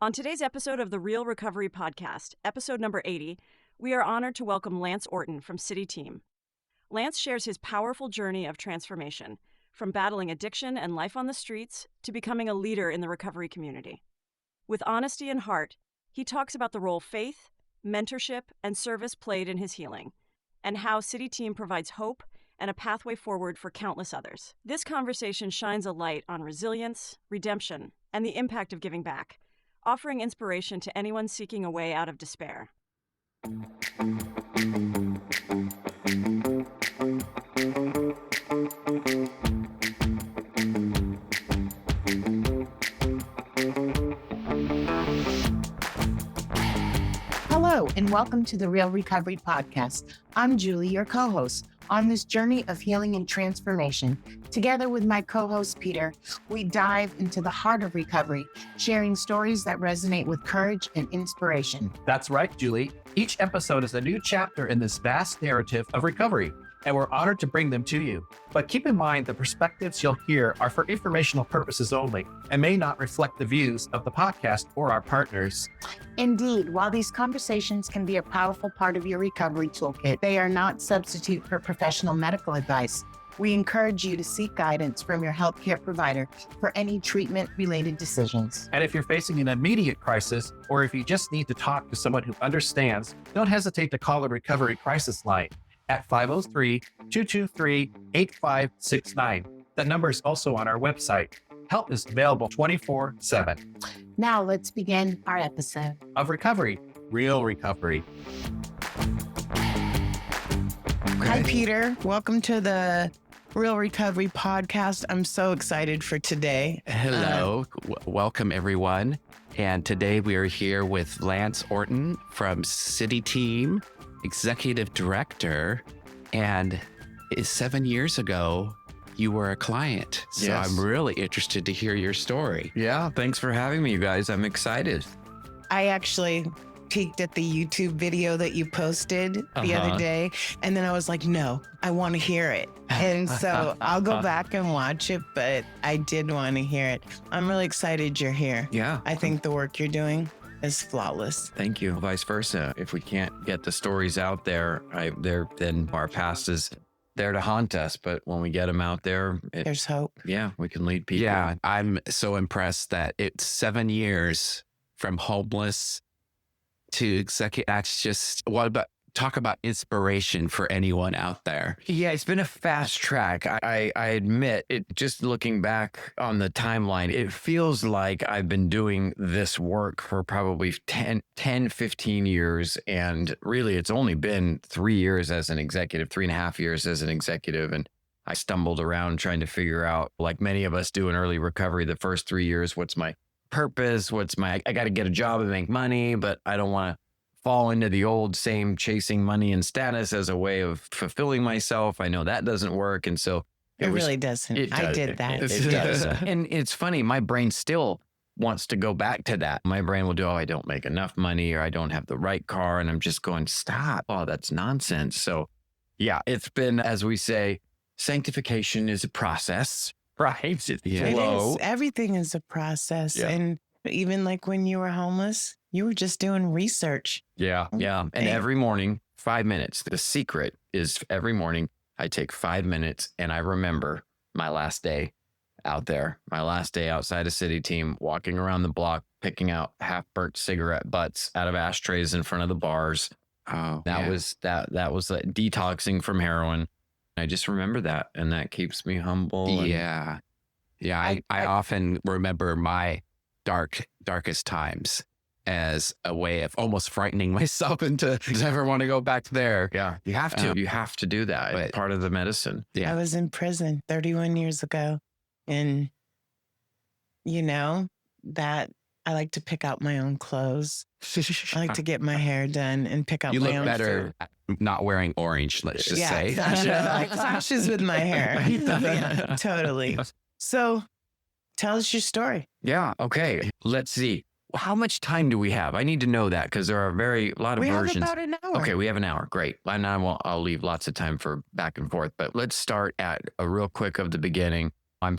On today's episode of the Real Recovery Podcast, episode number 80, we are honored to welcome Lance Orton from City Team. Lance shares his powerful journey of transformation, from battling addiction and life on the streets to becoming a leader in the recovery community. With honesty and heart, he talks about the role faith, mentorship, and service played in his healing, and how City Team provides hope and a pathway forward for countless others. This conversation shines a light on resilience, redemption, and the impact of giving back, offering inspiration to anyone seeking a way out of despair. Hello, and welcome to the Real Recovery Podcast. I'm Julie, your co-host. On this journey of healing and transformation, together with my co-host Peter, we dive into the heart of recovery, sharing stories that resonate with courage and inspiration. That's right, Julie. Each episode is a new chapter in this vast narrative of recovery, and we're honored to bring them to you. But keep in mind, the perspectives you'll hear are for informational purposes only and may not reflect the views of the podcast or our partners. Indeed, while these conversations can be a powerful part of your recovery toolkit, they are not substitute for professional medical advice. We encourage you to seek guidance from your healthcare provider for any treatment-related decisions. And if you're facing an immediate crisis, or if you just need to talk to someone who understands, don't hesitate to call the Recovery Crisis Line at 503-223-8569. That number is also on our website. Help is available 24/7. Now let's begin our episode Of recovery, real recovery. Hi, Peter. Welcome to the Real Recovery Podcast. I'm so excited for today. Hello. Welcome, everyone. And today we are here with Lance Orton from City Team, Executive Director. And 7 years ago, you were a client. So Yes. I'm really interested to hear your story. Yeah, thanks for having me, you guys. I'm excited. I actually peeked at the YouTube video that you posted the other day, and then I was like, no, I want to hear it. And so I'll go back and watch it, but I did want to hear it. I'm really excited you're here. Yeah, I think the work you're doing is flawless. thank you. Vice versa. If we can't get the stories out there, then our past is there to haunt us. But when we get them out there, There's hope. yeah, we can lead people. Yeah, I'm so impressed that it's 7 years from homeless to executive. That's just, talk about inspiration for anyone out there. Yeah, it's been a fast track. I admit it. Just looking back on the timeline, it feels like I've been doing this work for probably 10, 15 years. And really, it's only been 3 years as an executive, 3.5 years as an executive. And I stumbled around trying to figure out, like many of us do in early recovery, the first 3 years, what's my purpose? I got to get a job and make money, but I don't want to fall into the old same chasing money and status as a way of fulfilling myself. I know that doesn't work. And so It really doesn't. it I does. did that. It does. And it's funny, my brain still wants to go back to that. My brain will do, I don't make enough money, or I don't have the right car. And I'm just going, stop. Oh, that's nonsense. So yeah, it's been, as we say, sanctification is a process, right? It's Yeah. It slow. is. Everything is a process. Yeah. And even like when you were homeless, you were just doing research. Yeah. And Hey. every morning, 5 minutes. The secret is every morning I take 5 minutes and I remember my last day out there, my last day outside of City Team, walking around the block, picking out half-burnt cigarette butts out of ashtrays in front of the bars. Oh, That was like detoxing from heroin. I just remember that, and that keeps me humble. and- Yeah. Yeah. I often remember my darkest times as a way of almost frightening myself into never want to go back there. Yeah, you have to. You have to do that. but- It's part of the medicine. Yeah. I was in prison 31 years ago. And, that I like to pick out my own clothes. I like to get my hair done and pick out You my look own better not wearing orange, let's just say. Flashes with my hair. Yeah, totally. So tell us your story. Yeah. Okay. Let's see. How much time do we have? I need to know that because there are a lot of We have versions. about an hour. Okay, we have an hour. Great. And I'll leave lots of time for back and forth. But let's start at a real quick of the beginning. I'm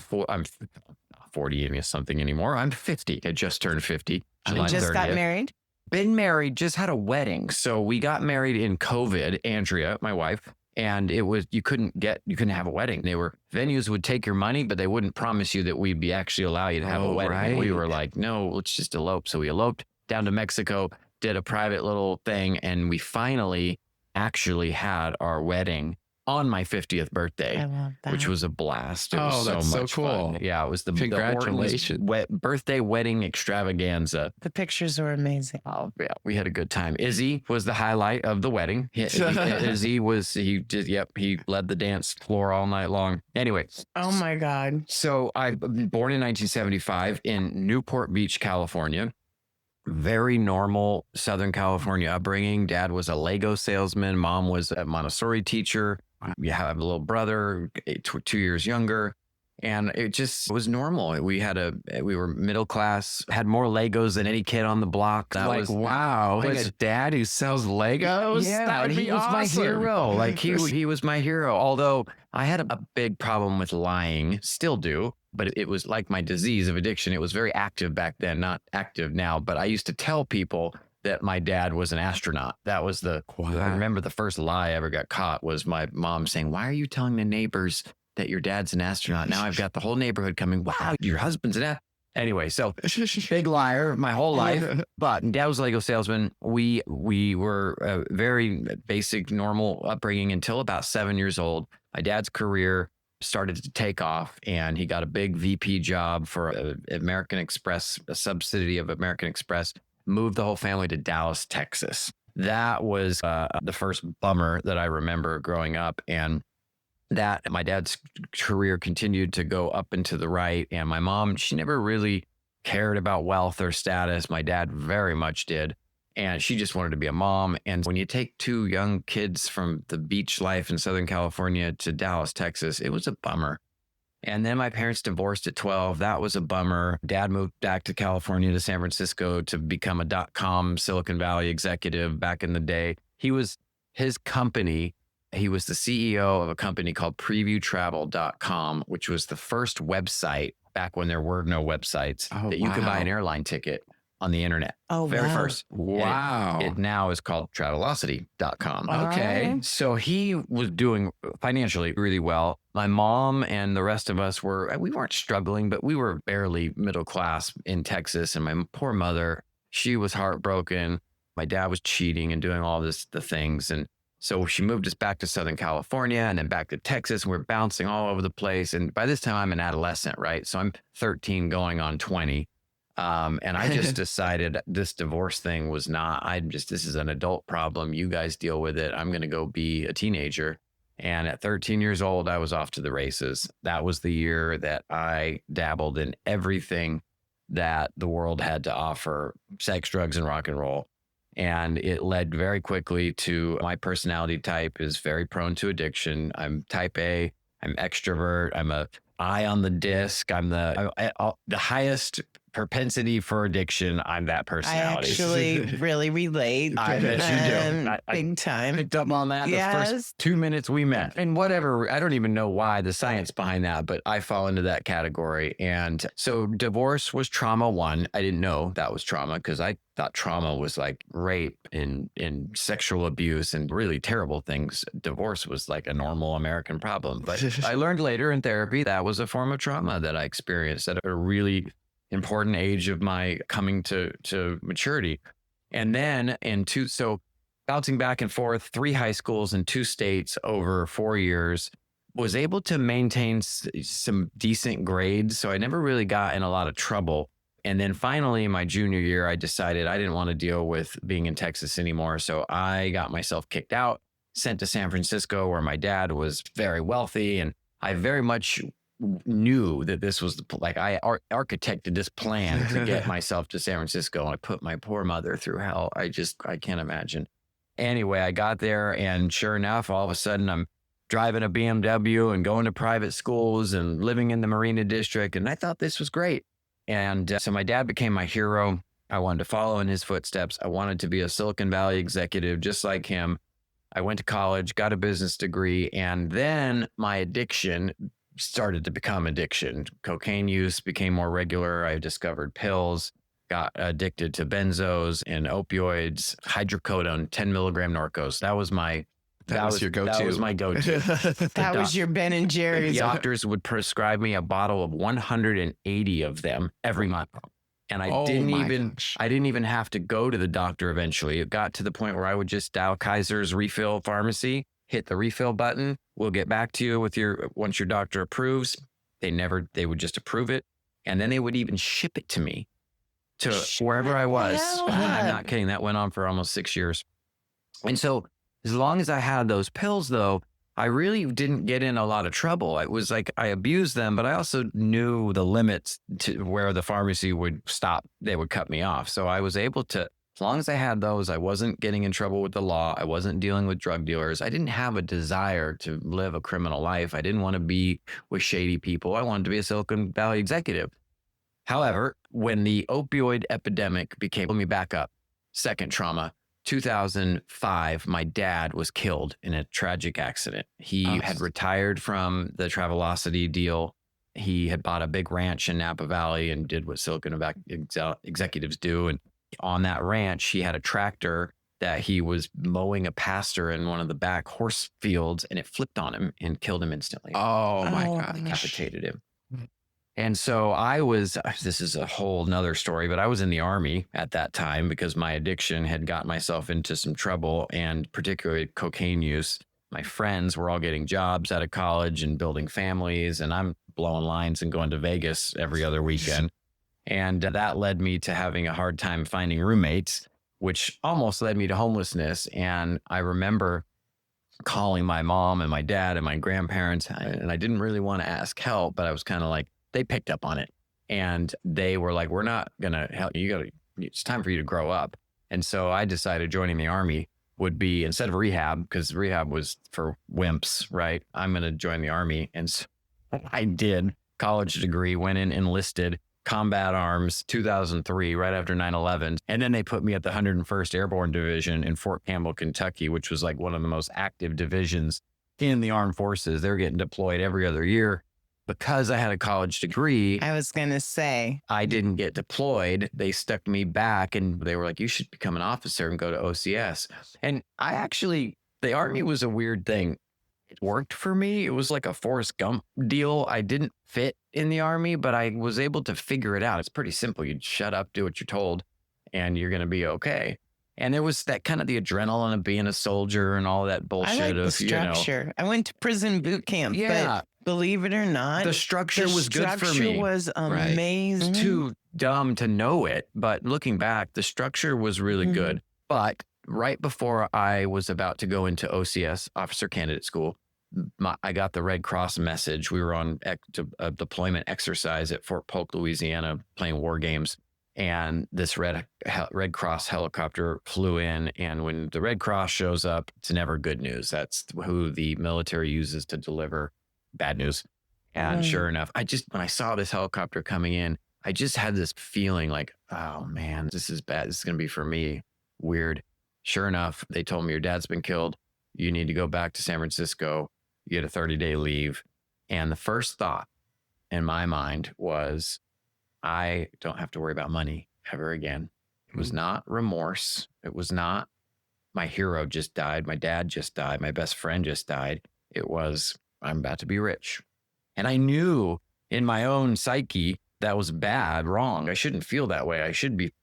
not 40 something anymore. I'm 50. I just turned 50. You just got married? Been married, just had a wedding. So we got married in COVID, Andrea, my wife. And it was, you couldn't have a wedding. Venues would take your money, but they wouldn't promise you that we'd be actually allow you to have a wedding. Right. And we were like, no, let's just elope. So we eloped down to Mexico, did a private little thing. And we finally actually had our wedding on my 50th birthday, which was a blast. It was that's so much cool. fun. Yeah, it was the Congratulations. birthday wedding extravaganza. The pictures were amazing. Oh yeah, we had a good time. Izzy was the highlight of the wedding. Izzy he led the dance floor all night long. Anyway. Oh my God. So I was born in 1975 in Newport Beach, California. Very normal Southern California upbringing. Dad was a Lego salesman. Mom was a Montessori teacher. We have a little brother, 2 years younger. And it just was normal. We were middle class, had more Legos than any kid on the block. Wow. Like a dad who sells Legos? Yeah, that would be he was awesome. my hero. Like he was my hero. Although I had a big problem with lying, still do. But it was like my disease of addiction. It was very active back then, not active now. But I used to tell people that my dad was an astronaut. That was I remember the first lie I ever got caught was my mom saying, "Why are you telling the neighbors that your dad's an astronaut?" Now I've got the whole neighborhood coming, "Wow, your husband's an astronaut." Anyway, so big liar my whole life. But Dad was a Lego salesman. We were a very basic, normal upbringing until about 7 years old. My dad's career started to take off, and he got a big VP job for American Express, a subsidiary of American Express. Moved the whole family to Dallas, Texas. That was the first bummer that I remember growing up. And that my dad's career continued to go up and to the right. And my mom, she never really cared about wealth or status. My dad very much did. And she just wanted to be a mom. And when you take two young kids from the beach life in Southern California to Dallas, Texas, it was a bummer. And then my parents divorced at 12. That was a bummer. Dad moved back to California, to San Francisco, to become a .com Silicon Valley executive back in the day. His company, he was the CEO of a company called previewtravel.com, which was the first website back when there were no websites that you could buy an airline ticket on the internet. Very first. Wow. It now is called Travelocity.com. Okay. So he was doing financially really well. My mom and the rest of us we weren't struggling, but we were barely middle class in Texas. And my poor mother, she was heartbroken. My dad was cheating and doing all the things. And so she moved us back to Southern California and then back to Texas. And we're bouncing all over the place. And by this time I'm an adolescent, right? So I'm 13 going on 20. And I just decided this divorce thing was this is an adult problem. You guys deal with it. I'm going to go be a teenager. And at 13 years old, I was off to the races. That was the year that I dabbled in everything that the world had to offer, sex, drugs, and rock and roll. And it led very quickly to my personality type is very prone to addiction. I'm type A, I'm extrovert. I'm a eye on the disc. I'm the highest propensity for addiction. I'm that personality. I actually really relate. I bet you do. Big time. Picked up on that the first 2 minutes we met. And whatever, I don't even know why the science behind that, but I fall into that category. And so divorce was trauma one. I didn't know that was trauma because I thought trauma was like rape and sexual abuse and really terrible things. Divorce was like a normal American problem. But I learned later in therapy that was a form of trauma that I experienced at a really important age of my coming to maturity. And then so bouncing back and forth, 3 high schools in 2 states over 4 years, was able to maintain some decent grades. So I never really got in a lot of trouble. And then finally, my junior year, I decided I didn't want to deal with being in Texas anymore. So I got myself kicked out, sent to San Francisco, where my dad was very wealthy. And I very much knew that this was I architected this plan to get myself to San Francisco. And I put my poor mother through hell. I can't imagine. Anyway, I got there, and sure enough, all of a sudden I'm driving a BMW and going to private schools and living in the Marina District. And I thought this was great. And so my dad became my hero. I wanted to follow in his footsteps. I wanted to be a Silicon Valley executive just like him. I went to college, got a business degree, and then my addiction started to become addiction. Cocaine use became more regular. I discovered pills, got addicted to benzos and opioids, hydrocodone, 10 milligram Norcos. That was your go-to. That was my go-to. That was your Ben and Jerry's. Doctors would prescribe me a bottle of 180 of them every month. And I didn't even have to go to the doctor eventually. It got to the point where I would just dial Kaiser's refill pharmacy, hit the refill button. We'll get back to you once your doctor approves. They would just approve it. And then they would even ship it to me to wherever I was. I'm not kidding. That went on for almost 6 years. And so as long as I had those pills, though, I really didn't get in a lot of trouble. It was like I abused them, but I also knew the limits to where the pharmacy would stop. They would cut me off. So I was able to, as long as I had those, I wasn't getting in trouble with the law. I wasn't dealing with drug dealers. I didn't have a desire to live a criminal life. I didn't want to be with shady people. I wanted to be a Silicon Valley executive. However, when the opioid epidemic let me back up, second trauma. 2005, my dad was killed in a tragic accident. He had retired from the Travelocity deal. He had bought a big ranch in Napa Valley and did what Silicon Valley executives do. And on that ranch, he had a tractor that he was mowing a pasture in one of the back horse fields, and it flipped on him and killed him instantly. Oh my God. Decapitated him. And so this is a whole nother story, but I was in the Army at that time because my addiction had got myself into some trouble, and particularly cocaine use. My friends were all getting jobs out of college and building families, and I'm blowing lines and going to Vegas every other weekend. And that led me to having a hard time finding roommates, which almost led me to homelessness. And I remember calling my mom and my dad and my grandparents, and I didn't really want to ask help, but I was kind of like, they picked up on it, and they were like, we're not going to help you. It's time for you to grow up. And so I decided joining the Army would be, instead of rehab, because rehab was for wimps, right? I'm going to join the Army. And so I did. College degree, went in, enlisted, combat arms, 2003, right after 9/11. And then they put me at the 101st Airborne Division in Fort Campbell, Kentucky, which was like one of the most active divisions in the armed forces. They're getting deployed every other year. Because I had a college degree, I was going to say, I didn't get deployed. They stuck me back, and they were like, you should become an officer and go to OCS. And the Army was a weird thing. It worked for me. It was like a Forrest Gump deal. I didn't fit in the Army, but I was able to figure it out. It's pretty simple. You shut up, do what you're told, and you're going to be okay. And there was that kind of the adrenaline of being a soldier and all that bullshit. I like the structure. I went to prison boot camp. Yeah. But believe it or not, the structure was good for me. The structure was amazing. It's too dumb to know it, but looking back, the structure was really good. But right before I was about to go into OCS, Officer Candidate School, I got the Red Cross message. We were on a deployment exercise at Fort Polk, Louisiana, playing war games. And this Red Cross helicopter flew in. And when the Red Cross shows up, it's never good news. That's who the military uses to deliver bad news. And sure enough, when I saw this helicopter coming in, I just had this feeling like, oh man, this is bad. This is going to be for me. Weird. Sure enough, they told me your dad's been killed. You need to go back to San Francisco. You get a 30-day leave. And the first thought in my mind was, I don't have to worry about money ever again. It was not remorse. It was not my hero just died. My dad just died. My best friend just died. It was, I'm about to be rich. And I knew in my own psyche that was bad, wrong. I shouldn't feel that way. I should be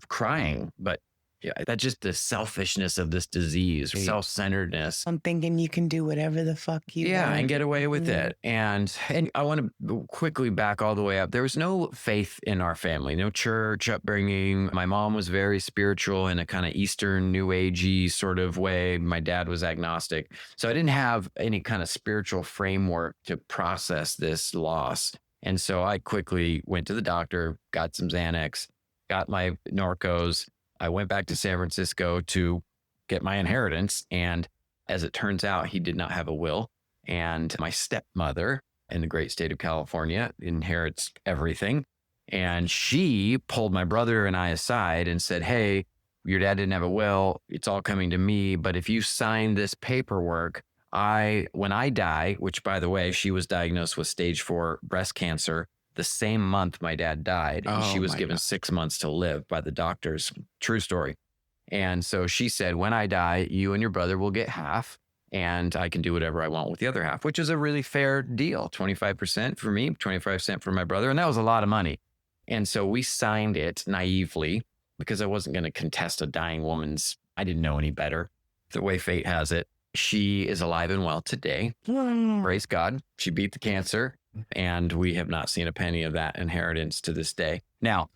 crying. But yeah, that's just the selfishness of this disease, self-centeredness. I'm thinking you can do whatever the fuck you want. And get away with it. And I want to quickly back all the way up. There was no faith in our family, no church upbringing. My mom was very spiritual in a kind of Eastern New Agey sort of way. My dad was agnostic. So I didn't have any kind of spiritual framework to process this loss. And so I quickly went to the doctor, got some Xanax, got my Norcos. I went back to San Francisco to get my inheritance. And as it turns out, he did not have a will. And my stepmother in the great state of California inherits everything. And she pulled my brother and I aside and said, hey, your dad didn't have a will. It's all coming to me. But if you sign this paperwork, when I die, which by the way, she was diagnosed with stage 4 breast cancer the same month my dad died. And she was given 6 months to live by the doctors. True story. And so she said, when I die, you and your brother will get half and I can do whatever I want with the other half, which is a really fair deal. 25% for me, 25% for my brother. And that was a lot of money. And so we signed it naively because I wasn't going to contest a dying woman's, I didn't know any better. The way fate has it, she is alive and well today. Praise God. She beat the cancer and we have not seen a penny of that inheritance to this day. Now,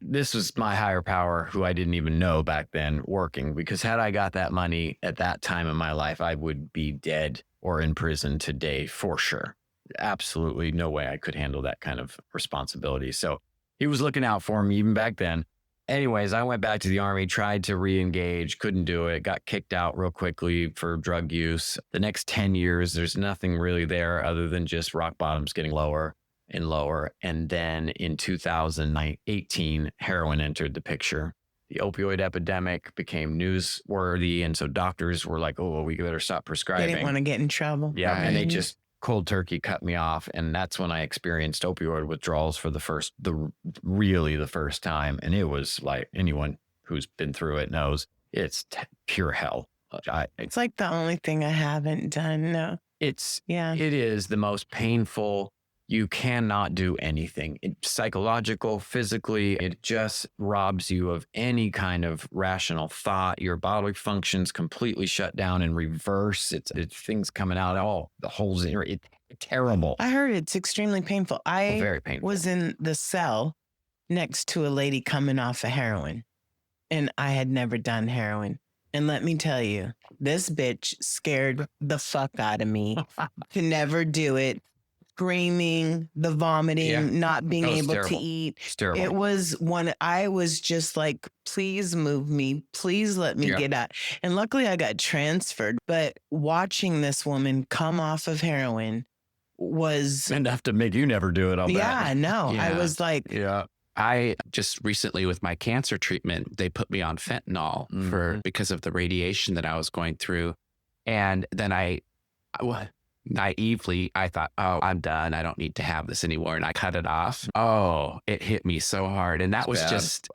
this was my higher power who I didn't even know back then working, because had I got that money at that time in my life, I would be dead or in prison today for sure. Absolutely no way I could handle that kind of responsibility. So he was looking out for me even back then. Anyways, I went back to the Army, tried to re-engage, couldn't do it, got kicked out real quickly for drug use. The next 10 years, there's nothing really there other than just rock bottoms getting lower and lower. And then in 2018, heroin entered the picture. The opioid epidemic became newsworthy. And so doctors were like, oh, well, we better stop prescribing. They didn't want to get in trouble. Yeah. Right. And they just cold turkey cut me off. And that's when I experienced opioid withdrawals for the first time. And it was like, anyone who's been through it knows it's pure hell. It's like the only thing I haven't done. No. It is the most painful. You cannot do anything. Psychological, physically, it just robs you of any kind of rational thought. Your bodily functions completely shut down in reverse. It's things coming out, all the holes in it. Terrible. I heard it's extremely painful. Very painful. Was in the cell next to a lady coming off of heroin, and I had never done heroin. And let me tell you, this bitch scared the fuck out of me to never do it. Screaming, the vomiting, not being able to eat. It's terrible. It was I was just like, please move me. Please let me get out. And luckily I got transferred. But watching this woman come off of heroin was enough to make you never do it. I'll bet. Yeah, no. I was like, I just recently with my cancer treatment, they put me on fentanyl because of the radiation that I was going through. And then naively, I thought, oh, I'm done. I don't need to have this anymore. And I cut it off. Oh, it hit me so hard. And that was just,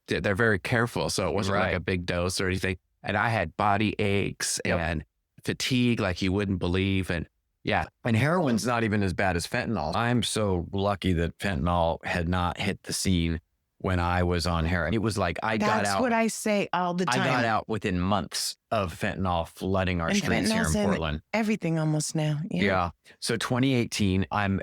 they're very careful. So it wasn't like a big dose or anything. And I had body aches and fatigue like you wouldn't believe. And and heroin's not even as bad as fentanyl. I'm so lucky that fentanyl had not hit the scene when I was on heroin. It was like got out. That's what I say all the time. I got out within months of fentanyl flooding our streets here in Portland. Everything almost now. Yeah. So 2018, I'm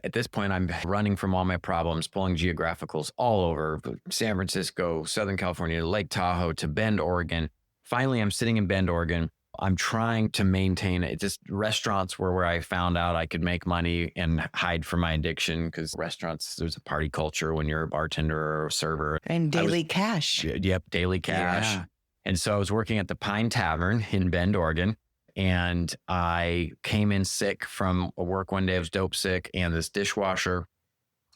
running from all my problems, pulling geographicals all over San Francisco, Southern California, Lake Tahoe to Bend, Oregon. Finally, I'm sitting in Bend, Oregon. I'm trying to maintain it. Just restaurants were where I found out I could make money and hide from my addiction, because restaurants, there's a party culture when you're a bartender or a server. And daily cash. Yep, daily cash. Yeah. And so I was working at the Pine Tavern in Bend, Oregon, and I came in sick from work one day. I was dope sick, and this dishwasher,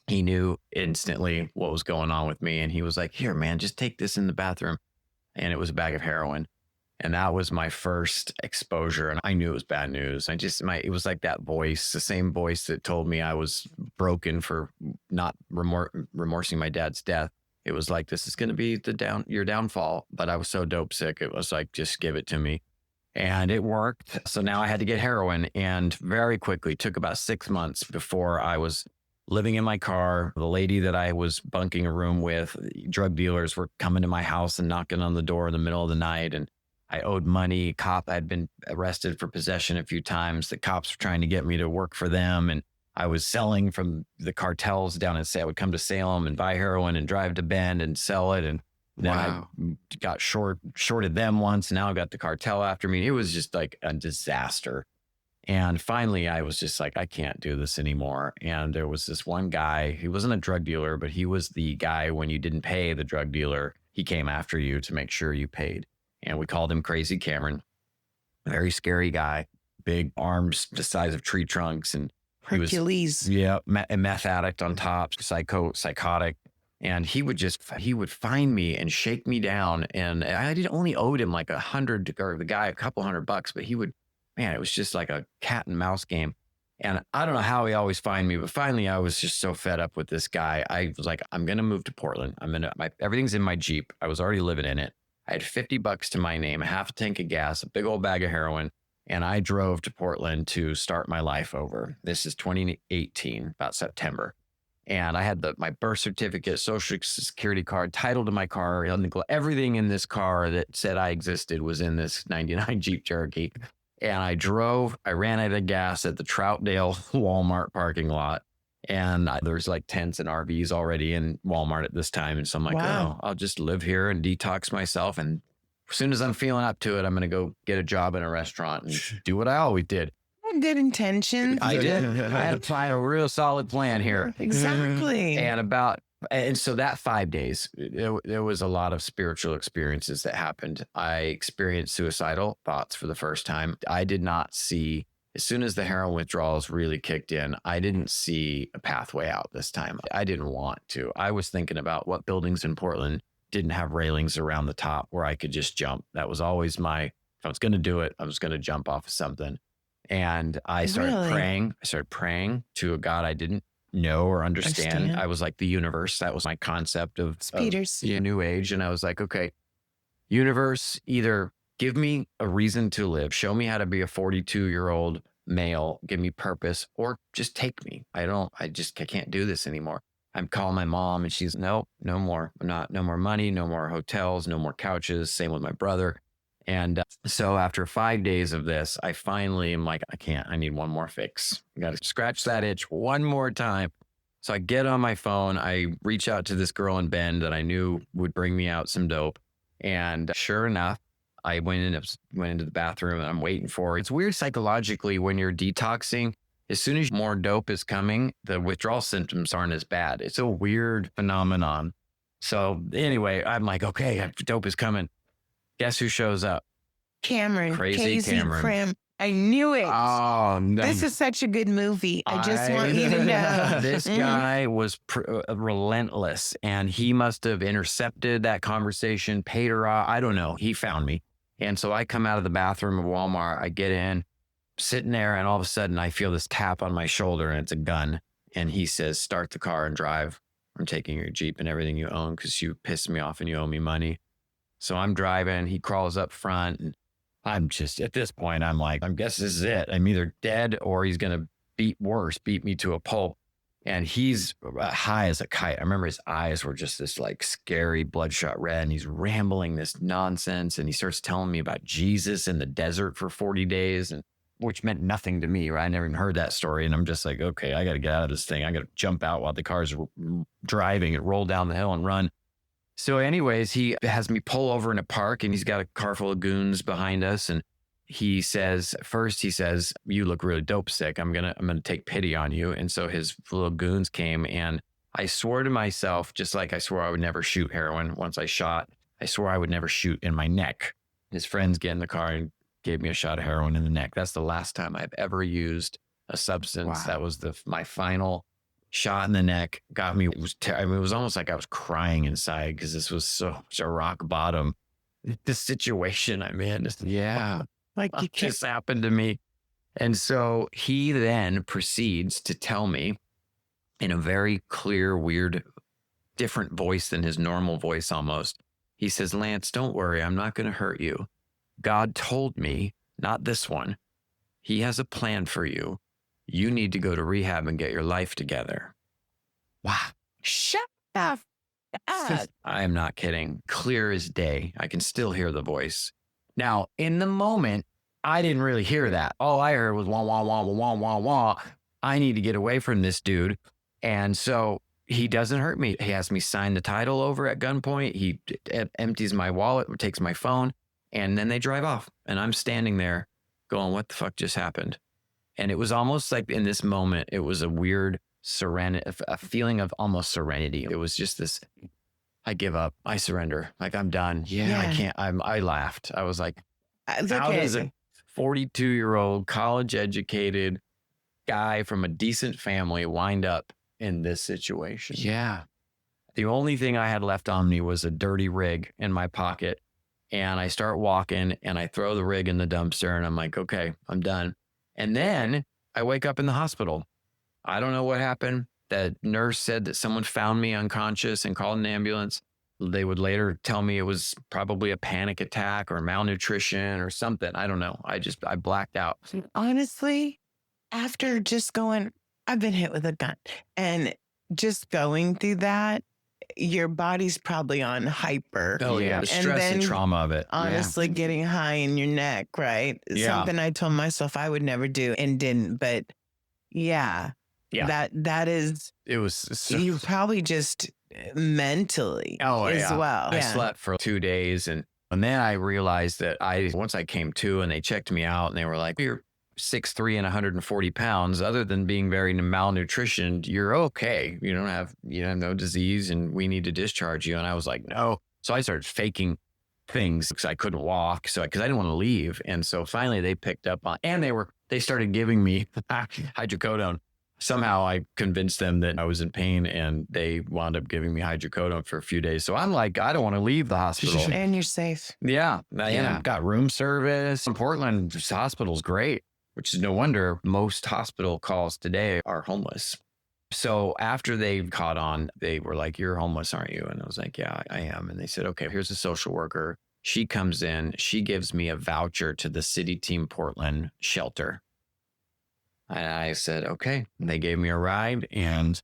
he knew instantly what was going on with me. And he was like, here, man, just take this in the bathroom. And it was a bag of heroin. And that was my first exposure. And I knew it was bad news. It was like that voice, the same voice that told me I was broken for not remorsing my dad's death. It was like, this is going to be your downfall. But I was so dope sick. It was like, just give it to me. And it worked. So now I had to get heroin, and very quickly, took about 6 months before I was living in my car. The lady that I was bunking a room with, drug dealers were coming to my house and knocking on the door in the middle of the night. And I owed money. I'd been arrested for possession a few times. The cops were trying to get me to work for them. And I was selling from the cartels down in Salem. I would come to Salem and buy heroin and drive to Bend and sell it. And then I got shorted them once. Now I got the cartel after me. It was just like a disaster. And finally, I was just like, I can't do this anymore. And there was this one guy, he wasn't a drug dealer, but he was the guy when you didn't pay the drug dealer, he came after you to make sure you paid. And we called him Crazy Cameron. Very scary guy, big arms the size of tree trunks. And Hercules. A meth addict on top, psychotic. And he would find me and shake me down. And I only owed him like $100, or the guy $200, but he would man, it was just like a cat and mouse game. And I don't know how he always find me, but finally I was just so fed up with this guy. I was like, I'm going to move to Portland. Everything's in my Jeep. I was already living in it. I had $50 to my name, a half a tank of gas, a big old bag of heroin. And I drove to Portland to start my life over. This is 2018, about September. And I had my birth certificate, social security card, title to my car, everything in this car that said I existed was in this 99 Jeep Cherokee. And I ran out of gas at the Troutdale Walmart parking lot. And there's like tents and RVs already in Walmart at this time. And so I'm like, Wow. oh, I'll just live here and detox myself. And as soon as I'm feeling up to it, I'm going to go get a job in a restaurant and do what I always did. Good intentions. I did. I had to find a real solid plan here. Exactly. And so that 5 days, there was a lot of spiritual experiences that happened. I experienced suicidal thoughts for the first time. I did not see, as soon as the heroin withdrawals really kicked in, I didn't see a pathway out this time. I didn't want to. I was thinking about what buildings in Portland didn't have railings around the top where I could just jump. That was always if I was going to do it, I was going to jump off of something. And I started praying. I started praying to a God I didn't know or understand. I was like the universe. That was my concept of New Age. And I was like, okay, universe, either give me a reason to live, show me how to be a 42-year-old male, give me purpose, or just take me. I can't do this anymore. I'm calling my mom and she's no more. No more money, no more hotels, no more couches. Same with my brother. And so after 5 days of this, I finally am like, I need one more fix. I got to scratch that itch one more time. So I get on my phone. I reach out to this girl in Bend that I knew would bring me out some dope. And sure enough, I went into the bathroom and I'm waiting for it. It's weird psychologically when you're detoxing. As soon as more dope is coming, the withdrawal symptoms aren't as bad. It's a weird phenomenon. So anyway, I'm like, okay, dope is coming. Guess who shows up? Cameron. Crazy Cameron. I knew it. Oh, no. This is such a good movie. I just want you to know. This guy was relentless, and he must have intercepted that conversation, paid her off. I don't know. He found me. And so I come out of the bathroom of Walmart. I get in, sitting there, and all of a sudden I feel this tap on my shoulder, and it's a gun. And he says, start the car and drive. I'm taking your Jeep and everything you own because you pissed me off and you owe me money. So I'm driving, he crawls up front, and I'm just, at this point, I'm like, I guess this is it. I'm either dead or he's going to beat me to a pulp. And he's high as a kite. I remember his eyes were just this like scary bloodshot red, and he's rambling this nonsense. And he starts telling me about Jesus in the desert for 40 days, and which meant nothing to me, right? I never even heard that story. And I'm just like, okay, I got to get out of this thing. I got to jump out while the car's driving and roll down the hill and run. So anyways, he has me pull over in a park, and he's got a car full of goons behind us. And he says, you look really dope sick. I'm going to take pity on you. And so his little goons came, and I swore to myself, just like I swore I would never shoot heroin. Once I shot, I swore I would never shoot in my neck. His friends get in the car and gave me a shot of heroin in the neck. That's the last time I've ever used a substance. Wow. That was my final shot in the neck. Got me. It was almost like I was crying inside because this was such a rock bottom. The situation I'm in. Yeah. Like it just happened to me. And so he then proceeds to tell me in a very clear, weird, different voice than his normal voice almost. He says, Lance, don't worry. I'm not going to hurt you. God told me, not this one. He has a plan for you. You need to go to rehab and get your life together. Wow. Shut up. I am not kidding. Clear as day. I can still hear the voice. Now, in the moment, I didn't really hear that. All I heard was wah, wah, wah, wah, wah, wah. I need to get away from this dude. And so he doesn't hurt me. He has me sign the title over at gunpoint. He empties my wallet, takes my phone, and then they drive off. And I'm standing there going, what the fuck just happened? And it was almost like in this moment, it was a weird serenity, a feeling of almost serenity. It was just this, I give up. I surrender. Like, I'm done. Yeah. I can't. I laughed. I was like, how does a 42-year-old college educated guy from a decent family wind up in this situation? Yeah. The only thing I had left on me was a dirty rig in my pocket. and I start walking and I throw the rig in the dumpster and I'm like, okay, I'm done. And then I wake up in the hospital. I don't know what happened. The nurse said that someone found me unconscious and called an ambulance. They would later tell me it was probably a panic attack or malnutrition or something. I don't know. I blacked out. Honestly, after just going, I've been hit with a gun and just going through that, your body's probably on hyper. Oh yeah. The stress and trauma of it. Honestly, getting high in your neck, right? Yeah. Something I told myself I would never do and didn't. But yeah. That is, it was you probably just mentally as well. I slept for 2 days and then I realized that once I came to and they checked me out and they were like, you're 6'3" and 140 pounds. Other than being very malnutritioned, you're okay. You have no disease and we need to discharge you. And I was like, no. So I started faking things because I couldn't walk. Because I didn't want to leave. And so finally they picked up on, and they started giving me hydrocodone. Somehow I convinced them that I was in pain and they wound up giving me hydrocodone for a few days. So I'm like, I don't want to leave the hospital. And you're safe. Yeah. And I've got room service. In Portland, this hospital's great, which is no wonder most hospital calls today are homeless. So after they caught on, they were like, you're homeless, aren't you? And I was like, yeah, I am. And they said, okay, here's a social worker. She comes in, she gives me a voucher to the City Team Portland shelter. And I said, okay. And they gave me a ride and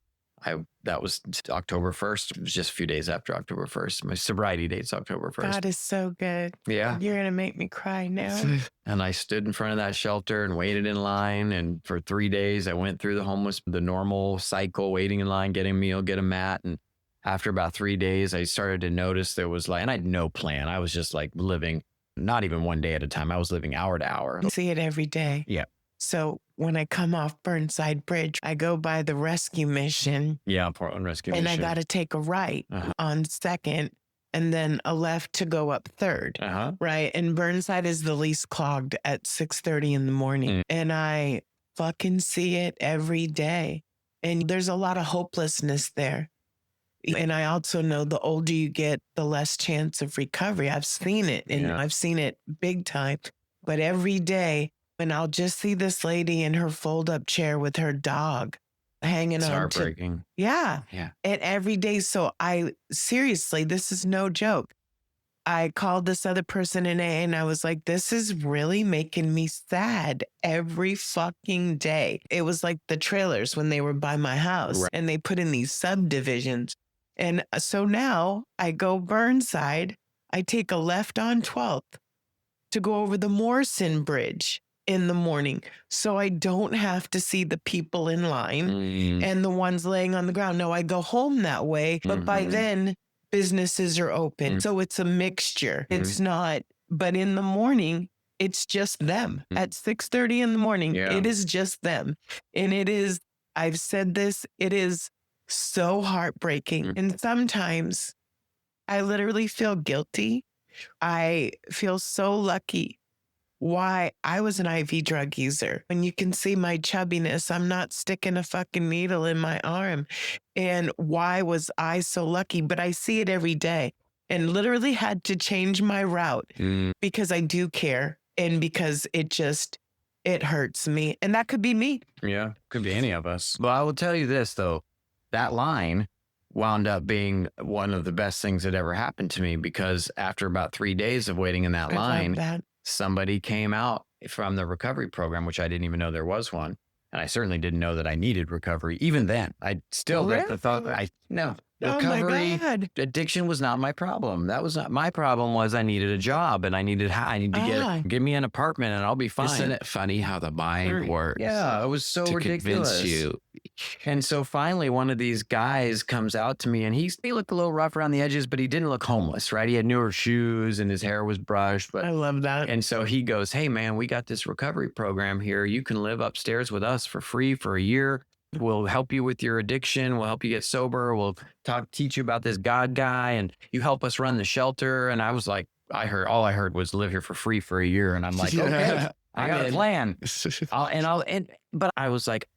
that was October 1st. It was just a few days after October 1st. My sobriety date's October 1st. God is so good. Yeah. You're going to make me cry now. And I stood in front of that shelter and waited in line. And for 3 days, I went through the normal cycle, waiting in line, getting a meal, get a mat. And after about 3 days, I started to notice there was and I had no plan. I was just living, not even one day at a time. I was living hour to hour. You see it every day. Yeah. So when I come off Burnside Bridge, I go by the rescue mission. Yeah, Portland Rescue Mission. And I got to take a right on 2nd and then a left to go up 3rd. Right. And Burnside is the least clogged at 6:30 in the morning. And I fucking see it every day. And there's a lot of hopelessness there. And I also know the older you get, the less chance of recovery. I've seen it and I've seen it big time. But every day, and I'll just see this lady in her fold-up chair with her dog hanging on. It's heartbreaking. Yeah. Yeah. And every day. So seriously, this is no joke. I called this other person in AA and I was like, this is really making me sad every fucking day. It was like the trailers when they were by my house and they put in these subdivisions. And so now I go Burnside. I take a left on 12th to go over the Morrison Bridge in the morning so I don't have to see the people in line and the ones laying on the ground. No, I go home that way, but by then businesses are open. So it's a mixture. It's not, but in the morning, it's just them. At 6:30 in the morning, it is just them. And it is, I've said this, it is so heartbreaking. And sometimes I literally feel guilty. I feel so lucky. Why I was an IV drug user. And you can see my chubbiness. I'm not sticking a fucking needle in my arm. And why was I so lucky? But I see it every day and literally had to change my route because I do care and because it hurts me. And that could be me. Yeah, could be any of us. But I will tell you this, though. That line wound up being one of the best things that ever happened to me because after about 3 days of waiting in that line, somebody came out from the recovery program, which I didn't even know there was one. And I certainly didn't know that I needed recovery. Even then, I still thought recovery, addiction was not my problem. That was not my problem. Was I needed a job and I need to give me an apartment and I'll be fine. Isn't it funny how the mind works? Yeah, it was so ridiculous. Convince you. And so finally, one of these guys comes out to me and he looked a little rough around the edges, but he didn't look homeless, right? He had newer shoes and his hair was brushed. But I love that. And so he goes, hey man, we got this recovery program here. You can live upstairs with us for free for a year. We'll help you with your addiction. We'll help you get sober. We'll teach you about this God guy and you help us run the shelter. And I was like, all I heard was live here for free for a year. And I'm like, okay, I got a plan. But I was like,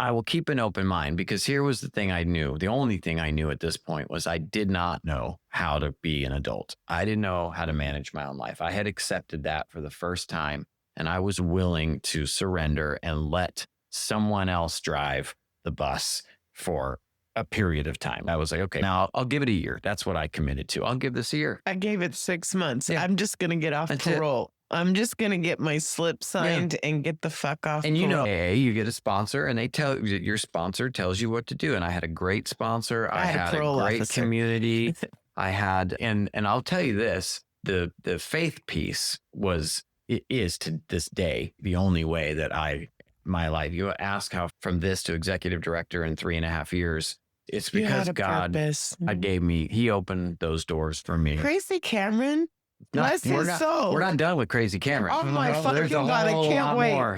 I will keep an open mind, because here was the thing I knew. The only thing I knew at this point was I did not know how to be an adult. I didn't know how to manage my own life. I had accepted that for the first time, and I was willing to surrender and let someone else drive the bus for a period of time. I was like, okay, now I'll give it a year. That's what I committed to. I'll give this a year. I gave it 6 months. Yeah. I'm just going to get off That's parole. I'm just going to get my slip signed and get the fuck off And parole. you get a sponsor, and they tell you, your sponsor tells you what to do. And I had a great sponsor. I had a parole great officer. community. I had, and I'll tell you this, the faith piece is to this day the only way that my life. You ask how from this to executive director in 3.5 years. It's because God he opened those doors for me. Crazy Cameron. Bless his soul. We're not done with Crazy Cameron. Oh my fucking There's a God, I whole can't lot wait. more.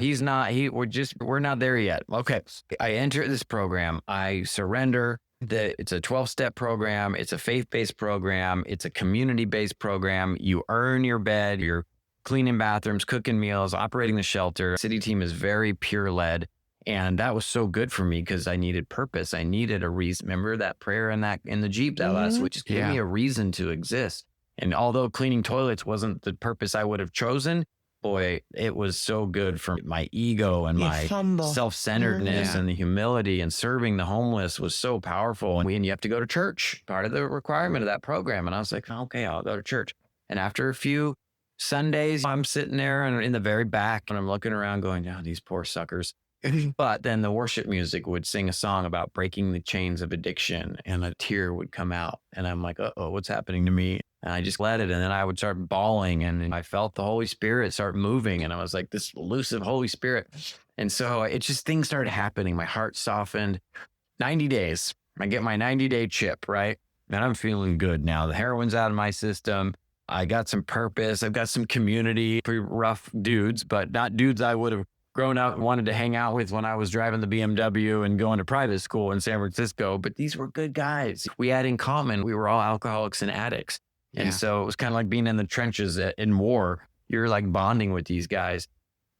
We're not there yet. Okay. I enter this program. I surrender. It's a 12-step program. It's a faith-based program. It's a community-based program. You earn your bed. You're cleaning bathrooms, cooking meals, operating the shelter. City Team is very peer-led. And that was so good for me because I needed purpose. I needed a reason. Remember that prayer in the Jeep that last week? Just gave me a reason to exist. And although cleaning toilets wasn't the purpose I would have chosen, boy, it was so good for my ego and my self-centeredness and the humility, and serving the homeless was so powerful. And you have to go to church, part of the requirement of that program. And I was like, okay, I'll go to church. And after a few Sundays, I'm sitting there and in the very back, and I'm looking around going, oh, these poor suckers. But then the worship music would sing a song about breaking the chains of addiction, and a tear would come out. And I'm like, uh-oh, what's happening to me? And I just let it. And then I would start bawling, and I felt the Holy Spirit start moving. And I was like, this elusive Holy Spirit. And so things started happening. My heart softened. 90 days. I get my 90-day chip, right? And I'm feeling good now. The heroin's out of my system. I got some purpose. I've got some community, pretty rough dudes, but not dudes I would have grown up and wanted to hang out with when I was driving the BMW and going to private school in San Francisco. But these were good guys. We had in common, we were all alcoholics and addicts. And so it was kind of like being in the trenches in war. You're like bonding with these guys.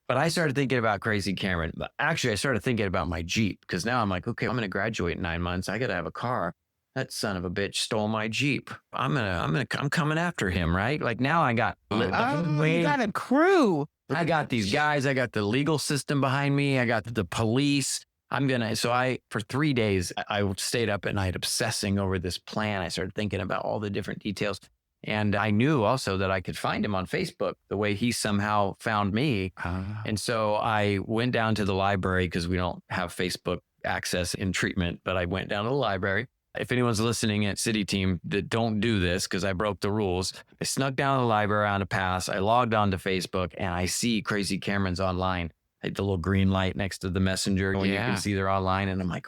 But I started thinking about Crazy Cameron. But actually, I started thinking about my Jeep, because now I'm like, okay, I'm going to graduate in 9 months. I got to have a car. That son of a bitch stole my Jeep. I'm coming after him, right? Like now I got, you got a crew. I got these guys. I got the legal system behind me. I got the police. For 3 days, I stayed up at night obsessing over this plan. I started thinking about all the different details. And I knew also that I could find him on Facebook the way he somehow found me. And so I went down to the library, because we don't have Facebook access in treatment, but I went down to the library. If anyone's listening at City Team, that don't do this, because I broke the rules. I snuck down to the library on a pass. I logged on to Facebook, and I see Crazy Cameron's online. Like the little green light next to the messenger when you can see they're online. And I'm like,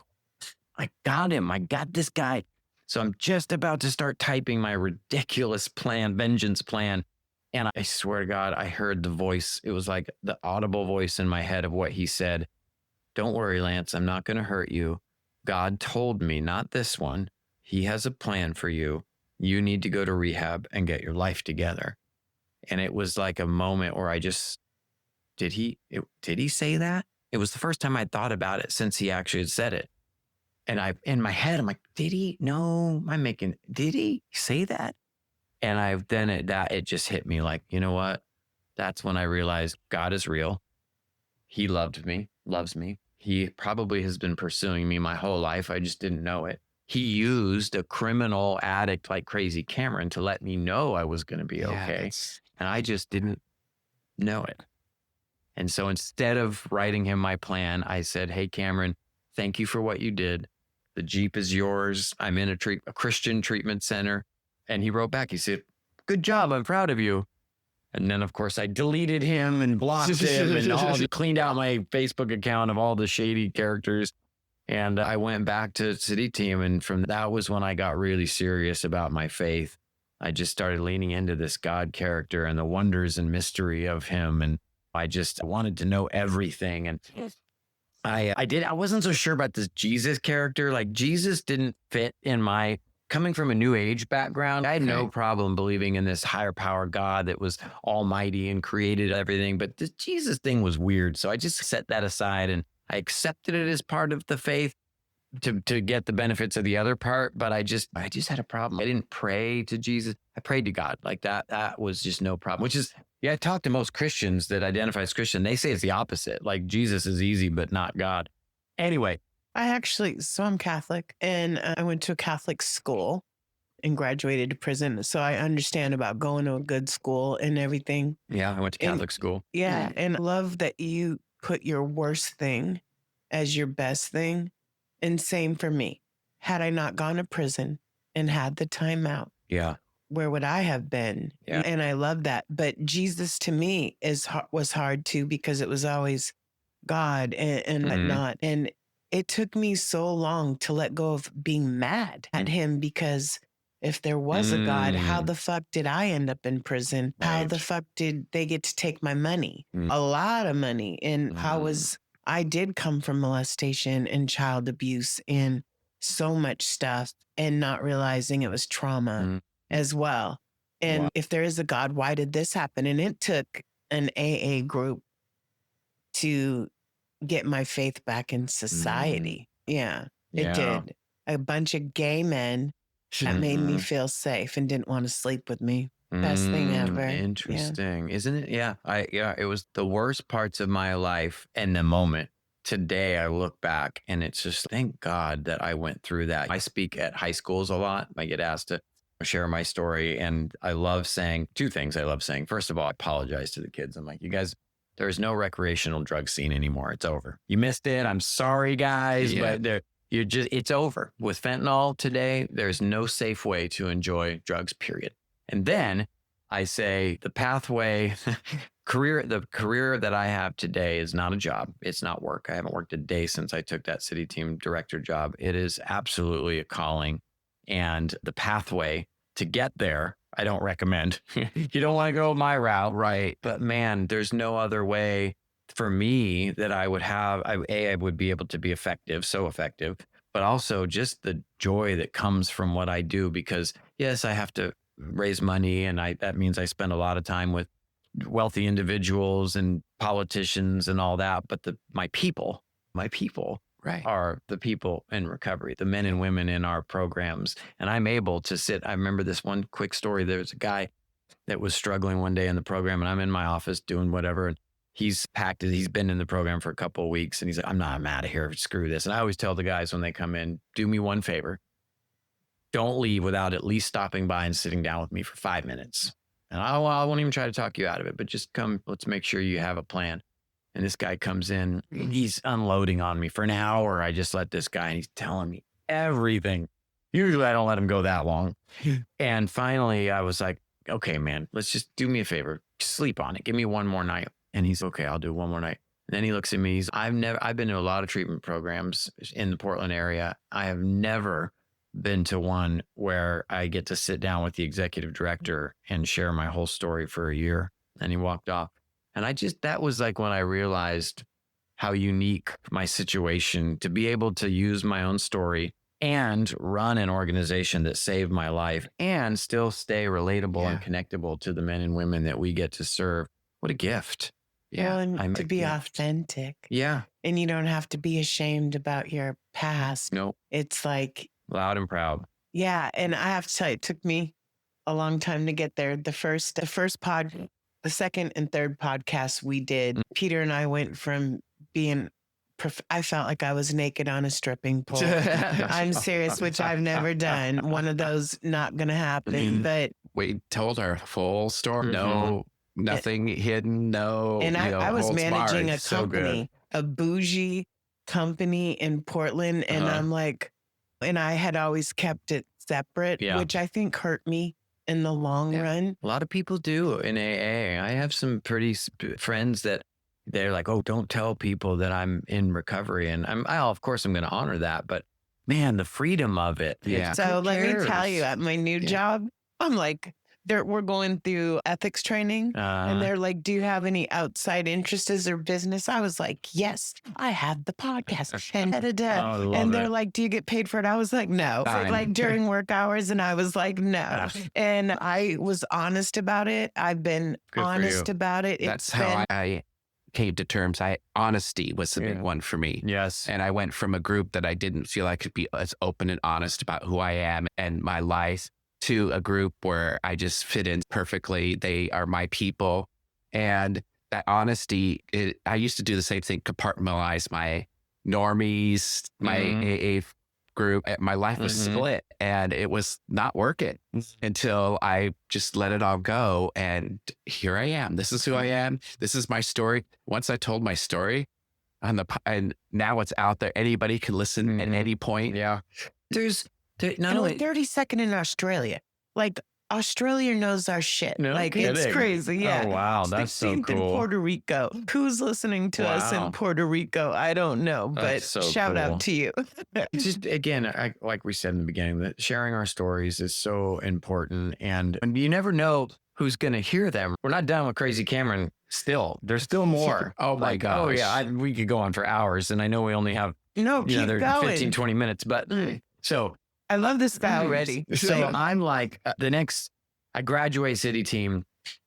I got him. I got this guy. So I'm just about to start typing my ridiculous plan, vengeance plan. And I swear to God, I heard the voice. It was like the audible voice in my head of what he said. Don't worry, Lance, I'm not going to hurt you. God told me, not this one. He has a plan for you. You need to go to rehab and get your life together. And it was like a moment where did he say that? It was the first time I'd thought about it since he actually had said it. And in my head, I'm like, did he? No, did he say that? And it just hit me like, you know what? That's when I realized God is real. He loved me, loves me. He probably has been pursuing me my whole life. I just didn't know it. He used a criminal addict like Crazy Cameron to let me know I was going to be okay. And I just didn't know it. And so instead of writing him my plan, I said, hey, Cameron, thank you for what you did. The Jeep is yours. I'm in a Christian treatment center. And he wrote back, he said, good job. I'm proud of you. And then, of course, I deleted him and blocked him and cleaned out my Facebook account of all the shady characters. And I went back to City Team. And that was when I got really serious about my faith. I just started leaning into this God character and the wonders and mystery of him. And I just wanted to know everything. And I wasn't so sure about this Jesus character. Like Jesus didn't fit in coming from a new age background. I had no problem believing in this higher power God that was almighty and created everything. But this Jesus thing was weird. So I just set that aside and I accepted it as part of the faith to get the benefits of the other part, but I just had a problem. I didn't pray to Jesus. I prayed to God. Like that was just no problem, which is, yeah, I talk to most Christians that identify as Christian. They say it's the opposite. Like Jesus is easy, but not God. Anyway. So I'm Catholic, and I went to a Catholic school and graduated to prison. So I understand about going to a good school and everything. Yeah, I went to Catholic school. Yeah. And I love that you put your worst thing as your best thing. And same for me. Had I not gone to prison and had the time out, where would I have been? Yeah. And I love that. But Jesus to me was hard too, because it was always God and whatnot. And it took me so long to let go of being mad at him, because if there was a God, how the fuck did I end up in prison? Right. How the fuck did they get to take my money? A lot of money. And I did come from molestation and child abuse and so much stuff, and not realizing it was trauma as well. And if there is a God, why did this happen? And it took an AA group to get my faith back in society. Yeah, it did. A bunch of gay men that made me feel safe and didn't want to sleep with me. Best thing ever. Interesting. Isn't it? Yeah. It was the worst parts of my life in the moment. Today I look back and it's just, thank God that I went through that. I speak at high schools a lot. I get asked to share my story, and I love saying two things. I love saying, first of all, I apologize to the kids. I'm like, you guys, there's no recreational drug scene anymore. It's over. You missed it. I'm sorry, guys, but it's over. With fentanyl today, there's no safe way to enjoy drugs, period. And then I say the pathway, the career that I have today is not a job. It's not work. I haven't worked a day since I took that city team director job. It is absolutely a calling. And the pathway to get there, I don't recommend. You don't want to go my route. Right. But man, there's no other way for me that I would have. I would be able to be so effective, but also just the joy that comes from what I do, because yes, I have to raise money, and that means I spend a lot of time with wealthy individuals and politicians and all that. But my people are the people in recovery, the men and women in our programs. And I'm able to sit. I remember this one quick story. There's a guy that was struggling one day in the program, and I'm in my office doing whatever. And he's packed. He's been in the program for a couple of weeks, and he's like, I'm out of here. Screw this. And I always tell the guys when they come in, do me one favor. Don't leave without at least stopping by and sitting down with me for 5 minutes. And I won't even try to talk you out of it, but just come, let's make sure you have a plan. And this guy comes in, he's unloading on me for an hour. I just let this guy, and he's telling me everything. Usually I don't let him go that long. And finally I was like, okay, man, let's just do me a favor. Sleep on it. Give me one more night. And he's okay, I'll do one more night. And then he looks at me. I've been to a lot of treatment programs in the Portland area. I have never been to one where I get to sit down with the executive director and share my whole story for a year. And he walked off. And that was like when I realized how unique my situation, to be able to use my own story and run an organization that saved my life and still stay relatable and connectable to the men and women that we get to serve. What a gift. Yeah. Well, and to be authentic. Yeah. And you don't have to be ashamed about your past. Nope. It's like loud and proud. Yeah. And I have to tell you, it took me a long time to get there. The second and third podcast we did, Peter and I went from being, I felt like I was naked on a stripping pole. I'm serious, which I've never done. One of those, not going to happen. But we told our full story. No, nothing hidden. No. And I was managing a so company, a bougie company in Portland. And I'm like, and I had always kept it separate, which I think hurt me in the long run. A lot of people do in AA. I have some pretty friends that they're like, oh, don't tell people that I'm in recovery. And of course I'm going to honor that, but man, the freedom of it. Yeah. So let me tell you, at my new job, I'm like, we're going through ethics training, and they're like, do you have any outside interests or business? I was like, yes, I have the podcast. And and they're like, do you get paid for it? I was like, no. Like during work hours. And I was like, no. And I was honest about it. I've been honest about it. That's how I came to terms. Honesty was the big one for me. Yes. And I went from a group that I didn't feel I could be as open and honest about who I am and my life to a group where I just fit in perfectly. They are my people. And that honesty, I used to do the same thing, compartmentalize my normies, my AA group. My life was split and it was not working until I just let it all go. And here I am. This is who I am. This is my story. Once I told my story and now it's out there. Anybody can listen at any point. Yeah. Not only 32nd in Australia. Like Australia knows our shit. No like kidding. It's crazy. Yeah. Oh, wow. That's so 16th in cool. Puerto Rico. Who's listening to us in Puerto Rico? I don't know, but That's so shout cool. out to you. Just again, like we said in the beginning, that sharing our stories is so important, and you never know who's going to hear them. We're not done with Crazy Cameron. Still, there's still more. Oh my gosh. Oh yeah, we could go on for hours, and I know we only have Keep they're going. 15, 20 minutes, but so. I love this guy already. So I'm like, I graduate City Team,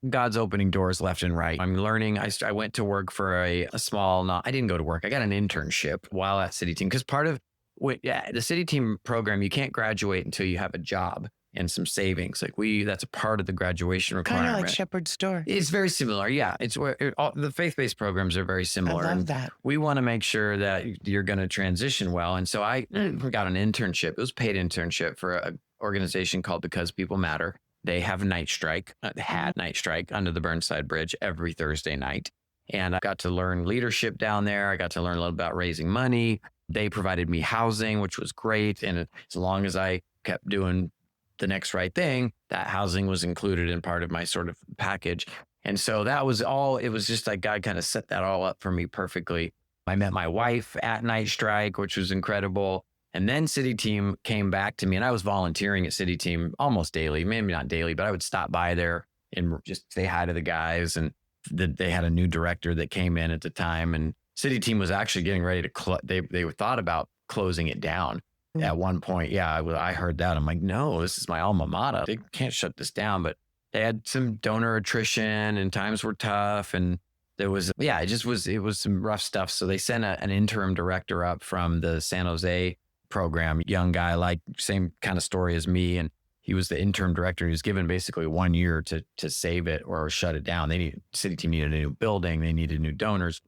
God's opening doors left and right. I'm learning. I went to work for a small, I didn't go to work. I got an internship while at City Team because part of the City Team program, you can't graduate until you have a job and some savings. That's a part of the graduation requirement. Kind of like Shepherd's Store. It's very similar. Yeah. It's where the faith-based programs are very similar. I love that. We want to make sure that you're going to transition well. And so I got an internship. It was a paid internship for an organization called Because People Matter. They have night strike, had night strike under the Burnside Bridge every Thursday night. And I got to learn leadership down there. I got to learn a little about raising money. They provided me housing, which was great. And as long as I kept doing the next right thing, that housing was included in part of my sort of package. And so that was all, it was just like God kind of set that all up for me perfectly. I met my wife at night strike, which was incredible. And then City Team came back to me, and I was volunteering at City Team almost daily, maybe not daily, but I would stop by there and just say hi to the guys. And they had a new director that came in at the time, and City Team was actually getting ready to they thought about closing it down at one point. Yeah, I heard that. I'm like, no, this is my alma mater. They can't shut this down. But they had some donor attrition and times were tough. And there was, it was some rough stuff. So they sent an interim director up from the San Jose program, young guy, like same kind of story as me. And he was the interim director. He was given basically 1 year to save it or shut it down. City Team needed a new building. They needed new donors.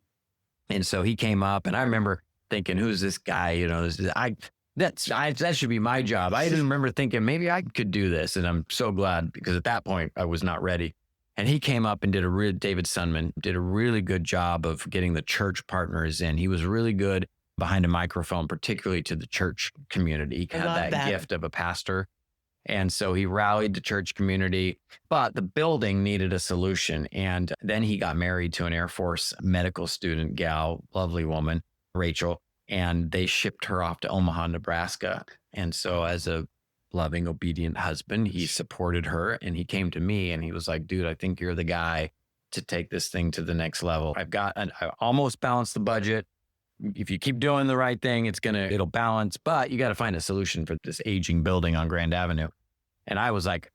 And so he came up, and I remember thinking, who's this guy? That should be my job. I didn't remember thinking maybe I could do this. And I'm so glad, because at that point I was not ready. And he came up and David Sunman did a really good job of getting the church partners in. He was really good behind a microphone, particularly to the church community. He had that gift of a pastor. And so he rallied the church community, but the building needed a solution. And then he got married to an Air Force medical student gal, lovely woman, Rachel, and they shipped her off to Omaha, Nebraska. And so as a loving, obedient husband, he supported her, and he came to me and he was like, dude, I think you're the guy to take this thing to the next level. I almost balanced the budget. If you keep doing the right thing, it'll balance, but you got to find a solution for this aging building on Grand Avenue. And I was like,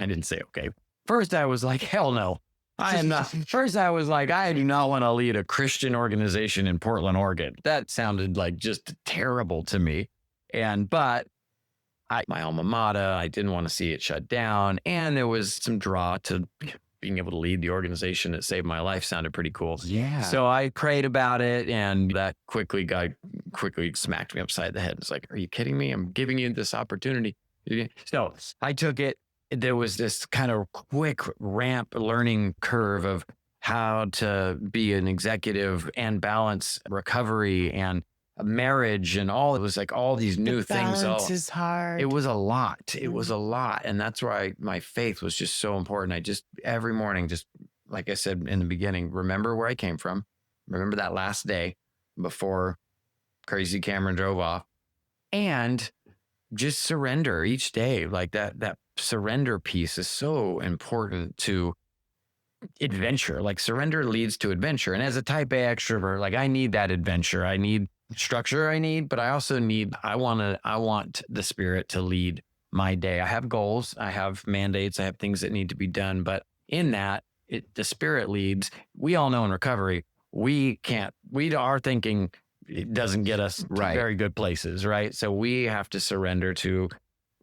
I didn't say, okay. First, I was like, hell no. I am not. First, I was like, I do not want to lead a Christian organization in Portland, Oregon. That sounded like just terrible to me. But my alma mater, I didn't want to see it shut down. And there was some draw to being able to lead the organization that saved my life. Sounded pretty cool. Yeah. So I prayed about it, and that quickly smacked me upside the head. It's like, are you kidding me? I'm giving you this opportunity. So I took it. There was this kind of quick ramp learning curve of how to be an executive and balance recovery and marriage and all. It was like all these new things. Balance is hard. It was a lot. It was a lot. And that's why my faith was just so important. I just, every morning, just like I said in the beginning, remember where I came from. Remember that last day before Crazy Cameron drove off, and just surrender each day. Like that surrender piece is so important to adventure. Like surrender leads to adventure. And as a type A extrovert, like I need that adventure. I need structure, but I also I want the Spirit to lead my day. I have goals, I have mandates, I have things that need to be done, but in that, the Spirit leads. We all know in recovery, our thinking it doesn't get us to Right. very good places, right? So we have to surrender to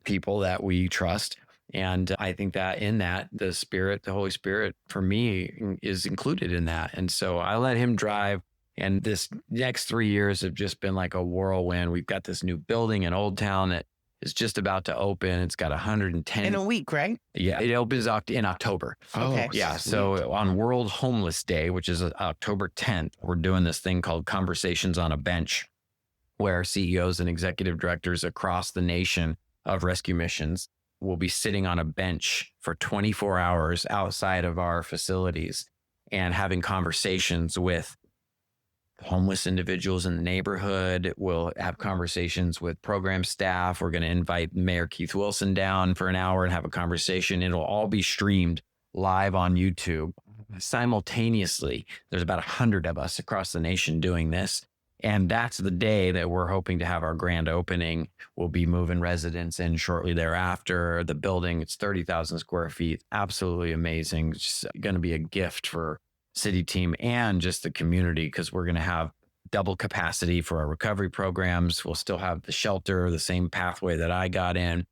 people that we trust. And I think that in that, the Holy Spirit for me is included in that. And so I let him drive. And this next 3 years have just been like a whirlwind. We've got this new building in Old Town that is just about to open. It's got 110. In a week, right? Yeah, it opens in October. Okay. Yeah. sweet. So on World Homeless Day, which is October 10th, we're doing this thing called Conversations on a Bench, where CEOs and executive directors across the nation of rescue missions will be sitting on a bench for 24 hours outside of our facilities and having conversations with homeless individuals in the neighborhood. We'll have conversations with program staff. We're going to invite Mayor Keith Wilson down for an hour and have a conversation. It'll all be streamed live on YouTube. Simultaneously, there's about 100 of us across the nation doing this. And that's the day that we're hoping to have our grand opening. We'll be moving residents in shortly thereafter. The building, it's 30,000 square feet. Absolutely amazing. It's just going to be a gift for City Team and just the community, because we're going to have double capacity for our recovery programs. We'll still have the shelter, the same pathway that I got in.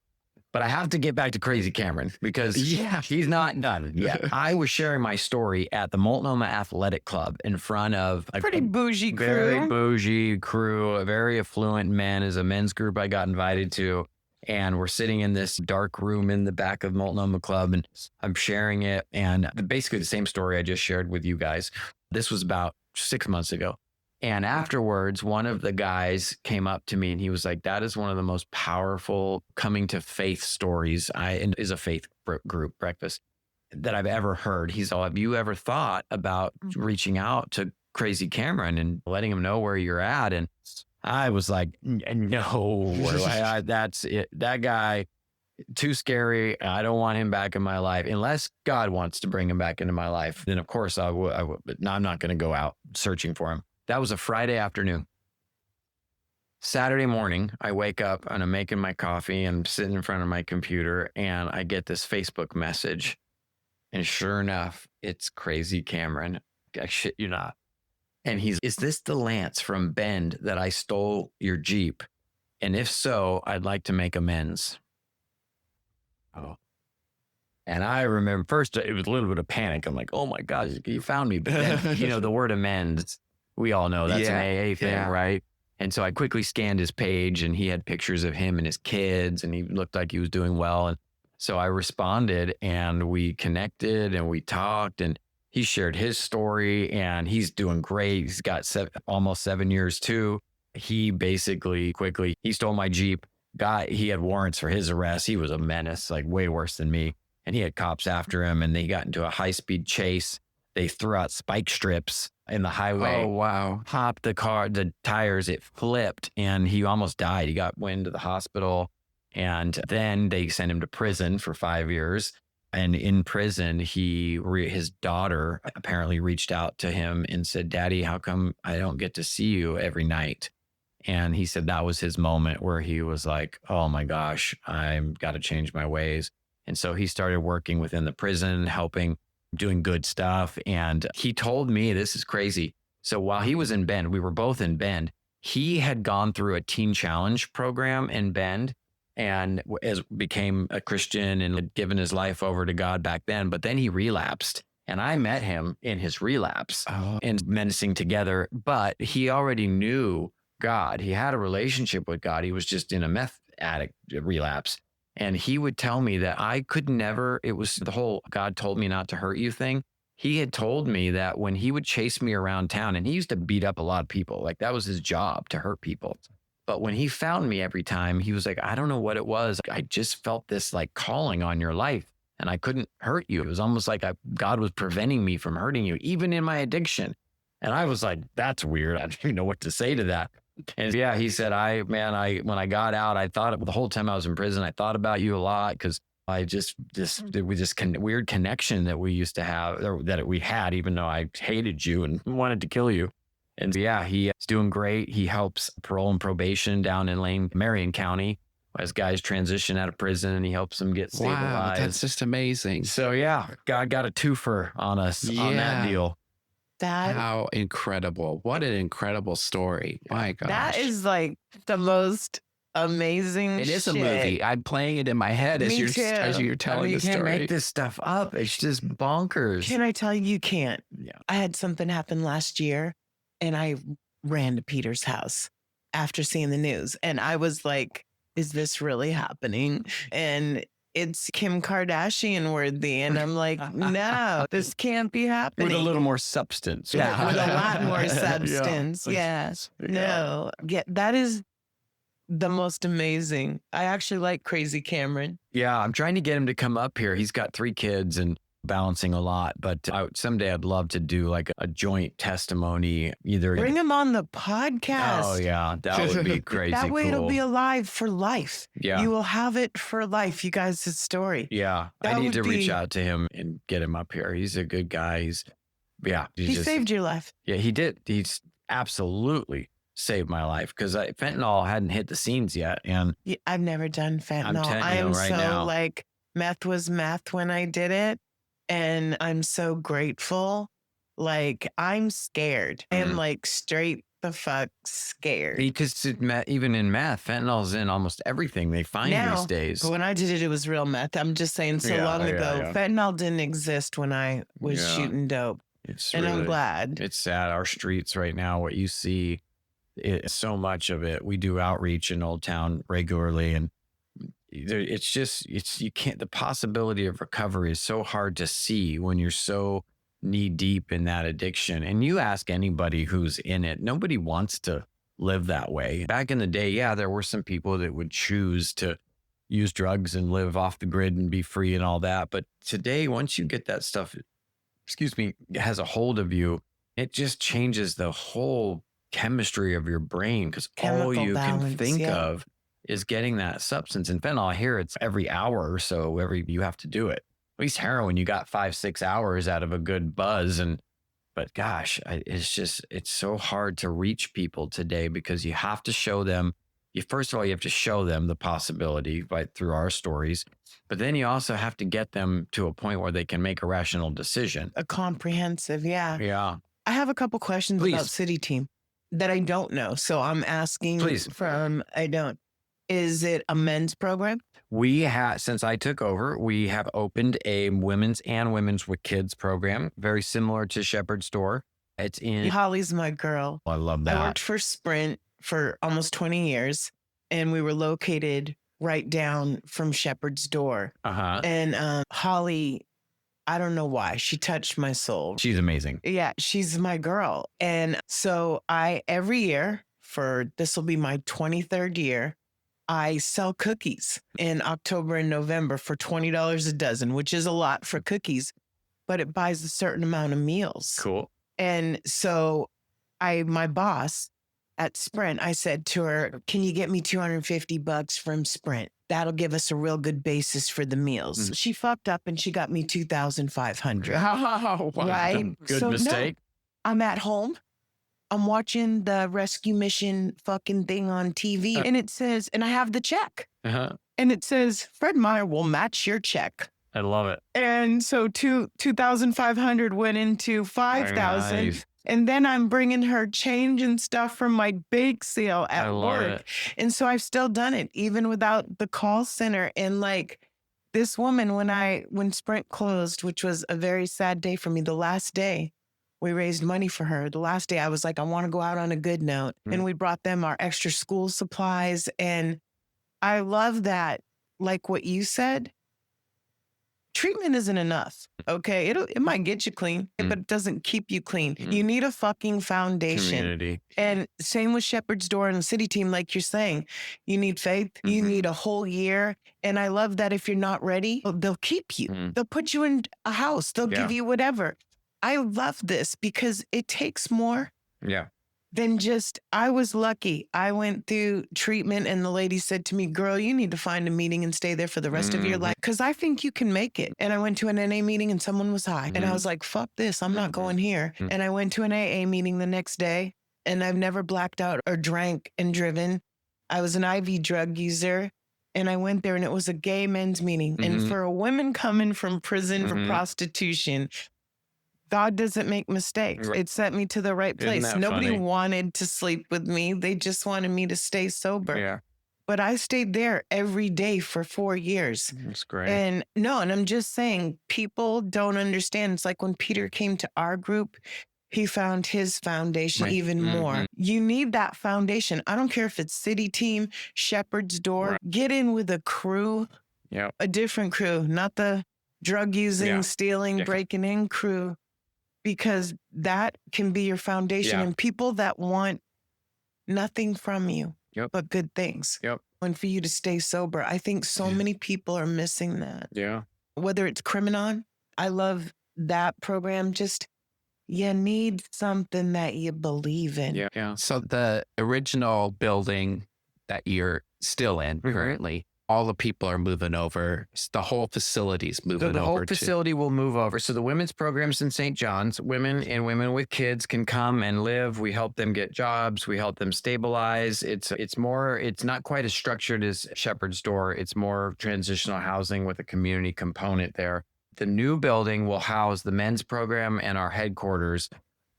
But I have to get back to Crazy Cameron because he's not done yet. I was sharing my story at the Multnomah Athletic Club in front of a Pretty bougie crew. very bougie crew, a very affluent men, is a men's group I got invited to. And we're sitting in this dark room in the back of Multnomah Club, and I'm sharing it. And basically the same story I just shared with you guys. This was about 6 months ago. And afterwards, one of the guys came up to me and he was like, that is one of the most powerful coming to faith stories. Is a faith group breakfast that I've ever heard. He's all, have you ever thought about reaching out to Crazy Cameron and letting him know where you're at? And I was like, no, that's it. That guy, too scary. I don't want him back in my life unless God wants to bring him back into my life. Then of course I would, but I'm not going to go out searching for him. That was a Friday afternoon. Saturday morning, I wake up and I'm making my coffee and I'm sitting in front of my computer and I get this Facebook message. And sure enough, it's Crazy Cameron. I shit you not. And is this the Lance from Bend that I stole your Jeep? And if so, I'd like to make amends. Oh. And I remember first, it was a little bit of panic. I'm like, oh my God, you found me. But then, the word amends, we all know that's an AA thing, right? And so I quickly scanned his page and he had pictures of him and his kids and he looked like he was doing well. And so I responded and we connected and we talked and he shared his story and he's doing great. He's got almost 7 years too. He basically he stole my Jeep. He had warrants for his arrest. He was a menace, like way worse than me. And he had cops after him and they got into a high-speed chase. They threw out spike strips in the highway. Oh, wow. Popped the tires, it flipped and he almost died. He got went to the hospital and then they sent him to prison for 5 years. And in prison, his daughter apparently reached out to him and said, Daddy, how come I don't get to see you every night? And he said that was his moment where he was like, oh my gosh, I've got to change my ways. And so he started working within the prison, doing good stuff. And he told me, this is crazy. So while he was in Bend, we were both in Bend, he had gone through a teen challenge program in Bend and became a Christian and had given his life over to God back then. But then he relapsed. And I met him in his relapse and menacing together. But he already knew God. He had a relationship with God. He was just in a meth addict relapse. And he would tell me that I could never, it was the whole God told me not to hurt you thing. He had told me that when he would chase me around town, and he used to beat up a lot of people, like that was his job, to hurt people. But when he found me every time, he was like, I don't know what it was. I just felt this like calling on your life and I couldn't hurt you. It was almost like God was preventing me from hurting you, even in my addiction. And I was like, that's weird. I don't even know what to say to that. And yeah, he said, when I got out, I thought the whole time I was in prison, I thought about you a lot because weird connection that we used to have, or that we had, even though I hated you and wanted to kill you. And yeah, he's doing great. He helps parole and probation down in Marion County as guys transition out of prison, and he helps them get stabilized. Wow, that's just amazing. So yeah, God got a twofer on us on that deal. That How incredible. What an incredible story. My gosh. that is like the most amazing It is a shit. movie. I'm playing it in my head as Me you're too. telling you the can't story. make this stuff up. It's just bonkers. Can I tell you, you can't? Yeah. I had something happen last year and I ran to Peter's house after seeing the news. And I was like, is this really happening? And it's Kim Kardashian worthy. And I'm like, no, this can't be happening. With a little more substance. Yeah. With a lot more substance. Yeah. Yeah. No. Yeah, that is the most amazing. I actually like Crazy Cameron. Yeah, I'm trying to get him to come up here. He's got 3 kids and balancing a lot, but someday I'd love to do like a joint testimony. Either Bring him on the podcast. Oh yeah, that would be crazy. That way cool. it'll be alive for life. Yeah. You will have it for life, you guys' story. Yeah, That I need would to reach be- out to him and get him up here. He's a good guy. He saved your life. Yeah, he did. He's absolutely saved my life because fentanyl hadn't hit the scenes yet. And Yeah, I've never done fentanyl. telling I you am right so now. like meth was meth when I did it. And I'm so grateful. Like I'm scared. I am Mhm. like straight the fuck scared. because even in meth, fentanyl's in almost everything they find Now, these days. But when I did it, it was real meth. I'm just saying so Yeah, long yeah, ago, yeah. fentanyl didn't exist when I was Yeah. shooting dope. It's And I'm really- glad. It's sad. Our streets right now, what you see, so much of it. We do outreach in Old Town regularly, and you can't. The possibility of recovery is so hard to see when you're so knee deep in that addiction. And you ask anybody who's in it, nobody wants to live that way. Back in the day, yeah, there were some people that would choose to use drugs and live off the grid and be free and all that. But today, once you get that stuff, has a hold of you, it just changes the whole chemistry of your brain because all Chemical you can balance, think yeah. of is getting that substance. And fentanyl, here it's every hour or so, you have to do it. At least heroin, you got 5-6 hours out of a good buzz. But gosh, it's so hard to reach people today because you have to show them. First of all, you have to show them the possibility through our stories, but then you also have to get them to a point where they can make a rational decision. A comprehensive, yeah. Yeah. I have a couple questions Please. about City Team that I don't know. So I'm asking Please. I don't. Is it a men's program? We have, since I took over, we have opened a women's with kids program, very similar to Shepherd's Door. It's in, Holly's my girl. I love I that. worked for Sprint for almost 20 years, and we were located right down from Shepherd's Door. Uh-huh. And Holly, I don't know why, she touched my soul. She's amazing. Yeah, she's my girl. And so every year this will be my 23rd year, I sell cookies in October and November for $20 a dozen, which is a lot for cookies, but it buys a certain amount of meals. Cool. And so my boss at Sprint, I said to her, can you get me $250 from Sprint? That'll give us a real good basis for the meals. She fucked up and she got me $2,500. Oh, wow. Right? Good So, no. mistake. I'm at home. I'm watching the rescue mission fucking thing on TV, and it says, and I have the check, Uh-huh. and it says, Fred Meyer will match your check. I love it. And so 2,500 went into 5,000. Nice. And then I'm bringing her change and stuff from my bake sale at I love work. it. And so I've still done it, even without the call center. And like this woman, when Sprint closed, which was a very sad day for me, the last day we raised money for her. The last day I was like, I want to go out on a good note. And we brought them our extra school supplies. And I love that, like what you said, treatment isn't enough. Okay. It might get you clean, but it doesn't keep you clean. You need a fucking foundation. Community. And same with Shepherd's Door and the City Team, like you're saying, you need faith. You need a whole year. And I love that if you're not ready, they'll keep you. They'll put you in a house. They'll give you whatever. I love this because it takes more Yeah. than just, I was lucky. I went through treatment and the lady said to me, girl, you need to find a meeting and stay there for the rest of your life because I think you can make it. And I went to an NA meeting and someone was high. And I was like, fuck this. I'm not going here. And I went to an AA meeting the next day and I've never blacked out or drank and driven. I was an IV drug user. And I went there and it was a gay men's meeting. And for a woman coming from prison for prostitution, God doesn't make mistakes. Right. It sent me to the right Isn't place. that Nobody funny? wanted to sleep with me. They just wanted me to stay sober. Yeah, But I stayed there every day for 4 years. that's great. And I'm just saying, people don't understand. It's like when Peter came to our group, he found his foundation Right. even more. You need that foundation. I don't care if it's City Team, Shepherd's Door. Right. Get in with a crew, Yeah. a different crew, not the drug using, Yeah. stealing, Yeah. breaking in crew, because that can be your foundation. Yeah. And people that want nothing from you Yep. but good things. Yep. And for you to stay sober. I think so Yeah. many people are missing that. Yeah. Whether it's Criminon, I love that program. Just, you need something that you believe in. Yeah. Yeah. So the original building that you're still in currently, all the people are moving over. The whole facility's moving So the over. whole facility will move over. So the women's programs in St. John's, women and women with kids can come and live. We help them get jobs. We help them stabilize. It's not quite as structured as Shepherd's Door. It's more transitional housing with a community component there. The new building will house the men's program and our headquarters.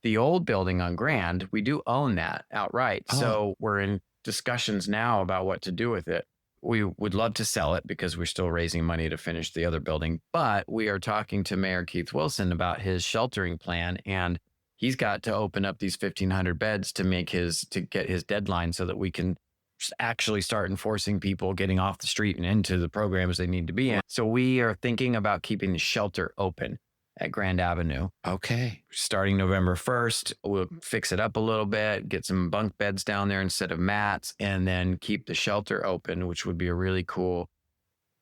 The old building on Grand, we do own that outright. Oh. So we're in discussions now about what to do with it. We would love to sell it because we're still raising money to finish the other building. But we are talking to Mayor Keith Wilson about his sheltering plan, and he's got to open up these 1,500 beds to get his deadline so that we can actually start enforcing people getting off the street and into the programs they need to be in. So we are thinking about keeping the shelter open at Grand Avenue. Okay. Starting November 1st, we'll fix it up a little bit, get some bunk beds down there instead of mats, and then keep the shelter open, which would be a really cool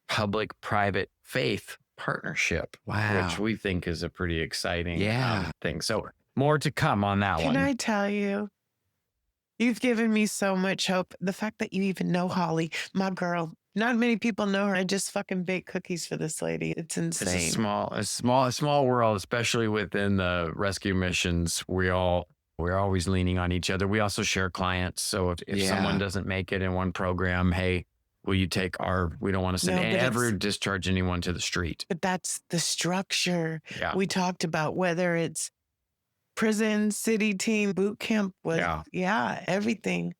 public-private faith partnership, Wow. which we think is a pretty exciting Yeah. thing. So more to come on that one. Can I tell you, you've given me so much hope. The fact that you even know Holly, my girl. Not many people know her. I just fucking bake cookies for this lady. It's insane. It's a small world, especially within the rescue missions. We're always leaning on each other. We also share clients. So if Yeah. someone doesn't make it in one program, hey, will you take we don't want to send No, but ever discharge anyone to the street. But that's the structure Yeah. we talked about, whether it's prison, City Team, boot camp, everything.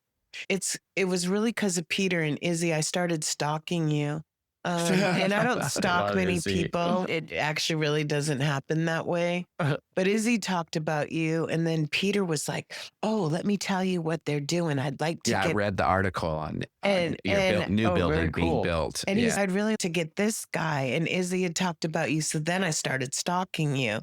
It was really because of Peter and Izzy. I started stalking you. And I don't stalk Love many Izzy. people. It actually really doesn't happen that way. But Izzy talked about you. And then Peter was like, oh, let me tell you what they're doing. I'd like to Yeah, I get. read the article on And- your and- new oh, building very being cool. built. And yeah. I'd really like to get this guy. And Izzy had talked about you. So then I started stalking you.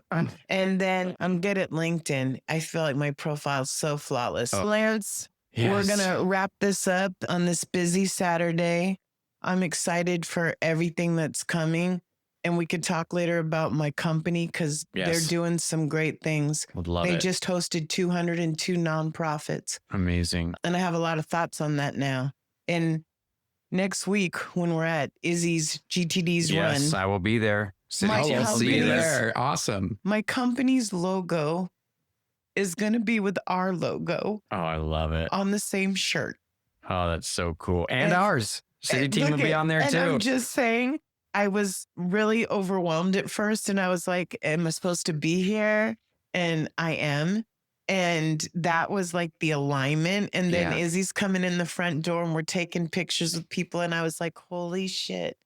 And then I'm good at LinkedIn. I feel like my profile's so flawless. Oh. Lance, we're going to wrap this up on this busy Saturday. I'm excited for everything that's coming. And we could talk later about my company because they're Yes. doing some great things. Would love They it. just hosted 202 nonprofits. Amazing. And I have a lot of thoughts on that now. And next week, when we're at Izzy's GTD's Yes, run, I will be there. My Oh, we'll see you company's- there. Awesome. my company's logo is going to be with our logo Oh, I love it. on the same shirt. Oh, that's so cool. And And- ours. City And Team will look be at- on there and too. I'm just saying, I was really overwhelmed at first, and I was like, am I supposed to be here? And I am. And that was like the alignment. And then Yeah. Izzy's coming in the front door and we're taking pictures with people. And I was like, holy shit.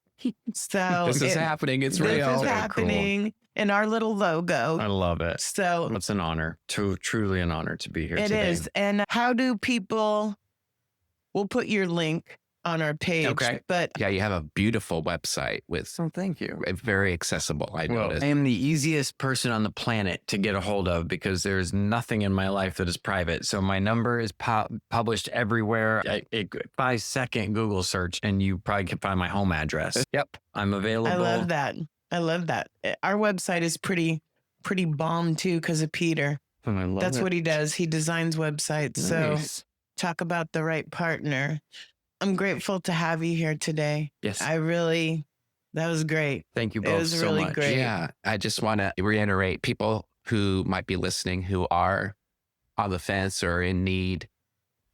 So This is happening. It's this real. is So cool. happening in our little logo. I love it. So It's an honor. Truly an honor to be here it today. is. And how do people, we'll put your link on our page. Okay. But Yeah, you have a beautiful website with Oh, thank you. very accessible. I Well, noticed. I am the easiest person on the planet to get a hold of because there's nothing in my life that is private. So my number is published everywhere. 5-second Google search, and you probably can find my home address. Yep, I'm available. I love that. I love that. Our website is pretty bomb too because of Peter. And I love That's it. what he does. He designs websites. So Nice. talk about the right partner. I'm grateful to have you here today. Yes. That was great. Thank you it both was so really much. great. Yeah, I just want to reiterate people who might be listening who are on the fence or in need.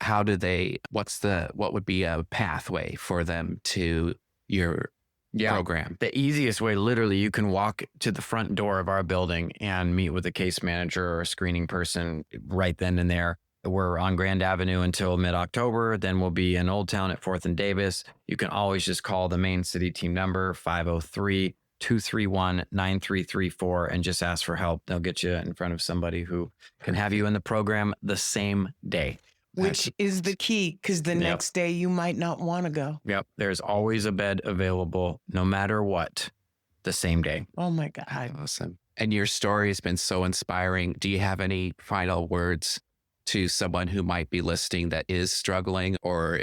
What would be a pathway for them to your program. The easiest way, literally, you can walk to the front door of our building and meet with a case manager or a screening person right then and there. We're on Grand Avenue until mid-October. Then we'll be in Old Town at 4th and Davis. You can always just call the main city team number, 503-231-9334, and just ask for help. They'll get you in front of somebody who can have you in the program the same day. Which is the key, because the next day you might not want to go. Yep. There's always a bed available, no matter what, the same day. Oh my God. Awesome. And your story has been so inspiring. Do you have any final words to someone who might be listening that is struggling or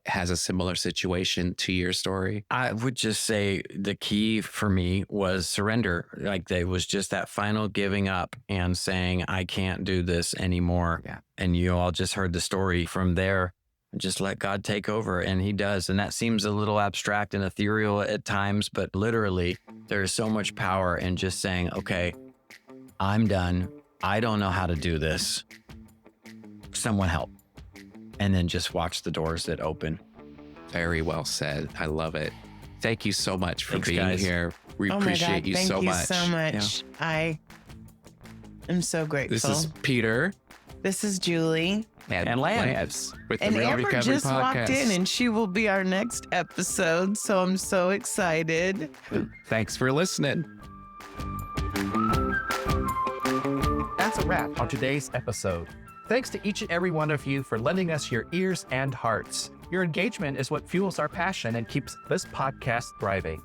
has a similar situation to your story? I would just say the key for me was surrender. Like, it was just that final giving up and saying, I can't do this anymore. Yeah. And you all just heard the story from there. Just let God take over. And he does. And that seems a little abstract and ethereal at times, but literally there's so much power in just saying, okay, I'm done. I don't know how to do this. Someone help. And then just watch the doors that open. Very well said. I love it. Thank you so much for being guys. here. We appreciate you so much. Thank you so much. Yeah. I am so grateful. This is Peter This is Julie. and Lance with the And Real Amber Recovery just Podcast. walked in and she will be our next episode. So I'm so excited. Thanks for listening. That's a wrap on today's episode. Thanks to each and every one of you for lending us your ears and hearts. Your engagement is what fuels our passion and keeps this podcast thriving.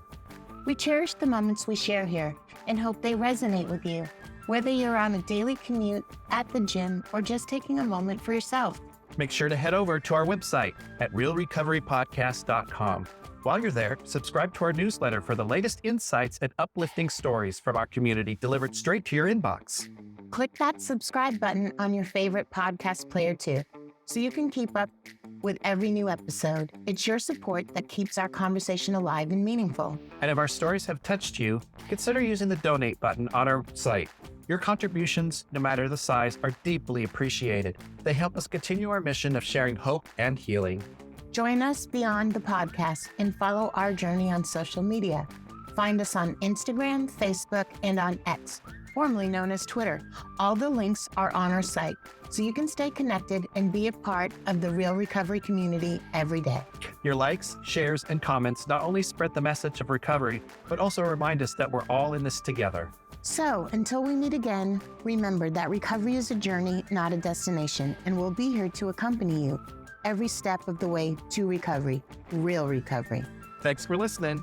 We cherish the moments we share here and hope they resonate with you, whether you're on a daily commute, at the gym, or just taking a moment for yourself. Make sure to head over to our website at realrecoverypodcast.com. While you're there, subscribe to our newsletter for the latest insights and uplifting stories from our community delivered straight to your inbox. Click that subscribe button on your favorite podcast player too, so you can keep up with every new episode. It's your support that keeps our conversation alive and meaningful. And if our stories have touched you, consider using the donate button on our site. Your contributions, no matter the size, are deeply appreciated. They help us continue our mission of sharing hope and healing. Join us beyond the podcast and follow our journey on social media. Find us on Instagram, Facebook, and on X, formerly known as Twitter. All the links are on our site, so you can stay connected and be a part of the Real Recovery community every day. Your likes, shares, and comments not only spread the message of recovery, but also remind us that we're all in this together. So, until we meet again, remember that recovery is a journey, not a destination, and we'll be here to accompany you every step of the way to recovery, real recovery. Thanks for listening.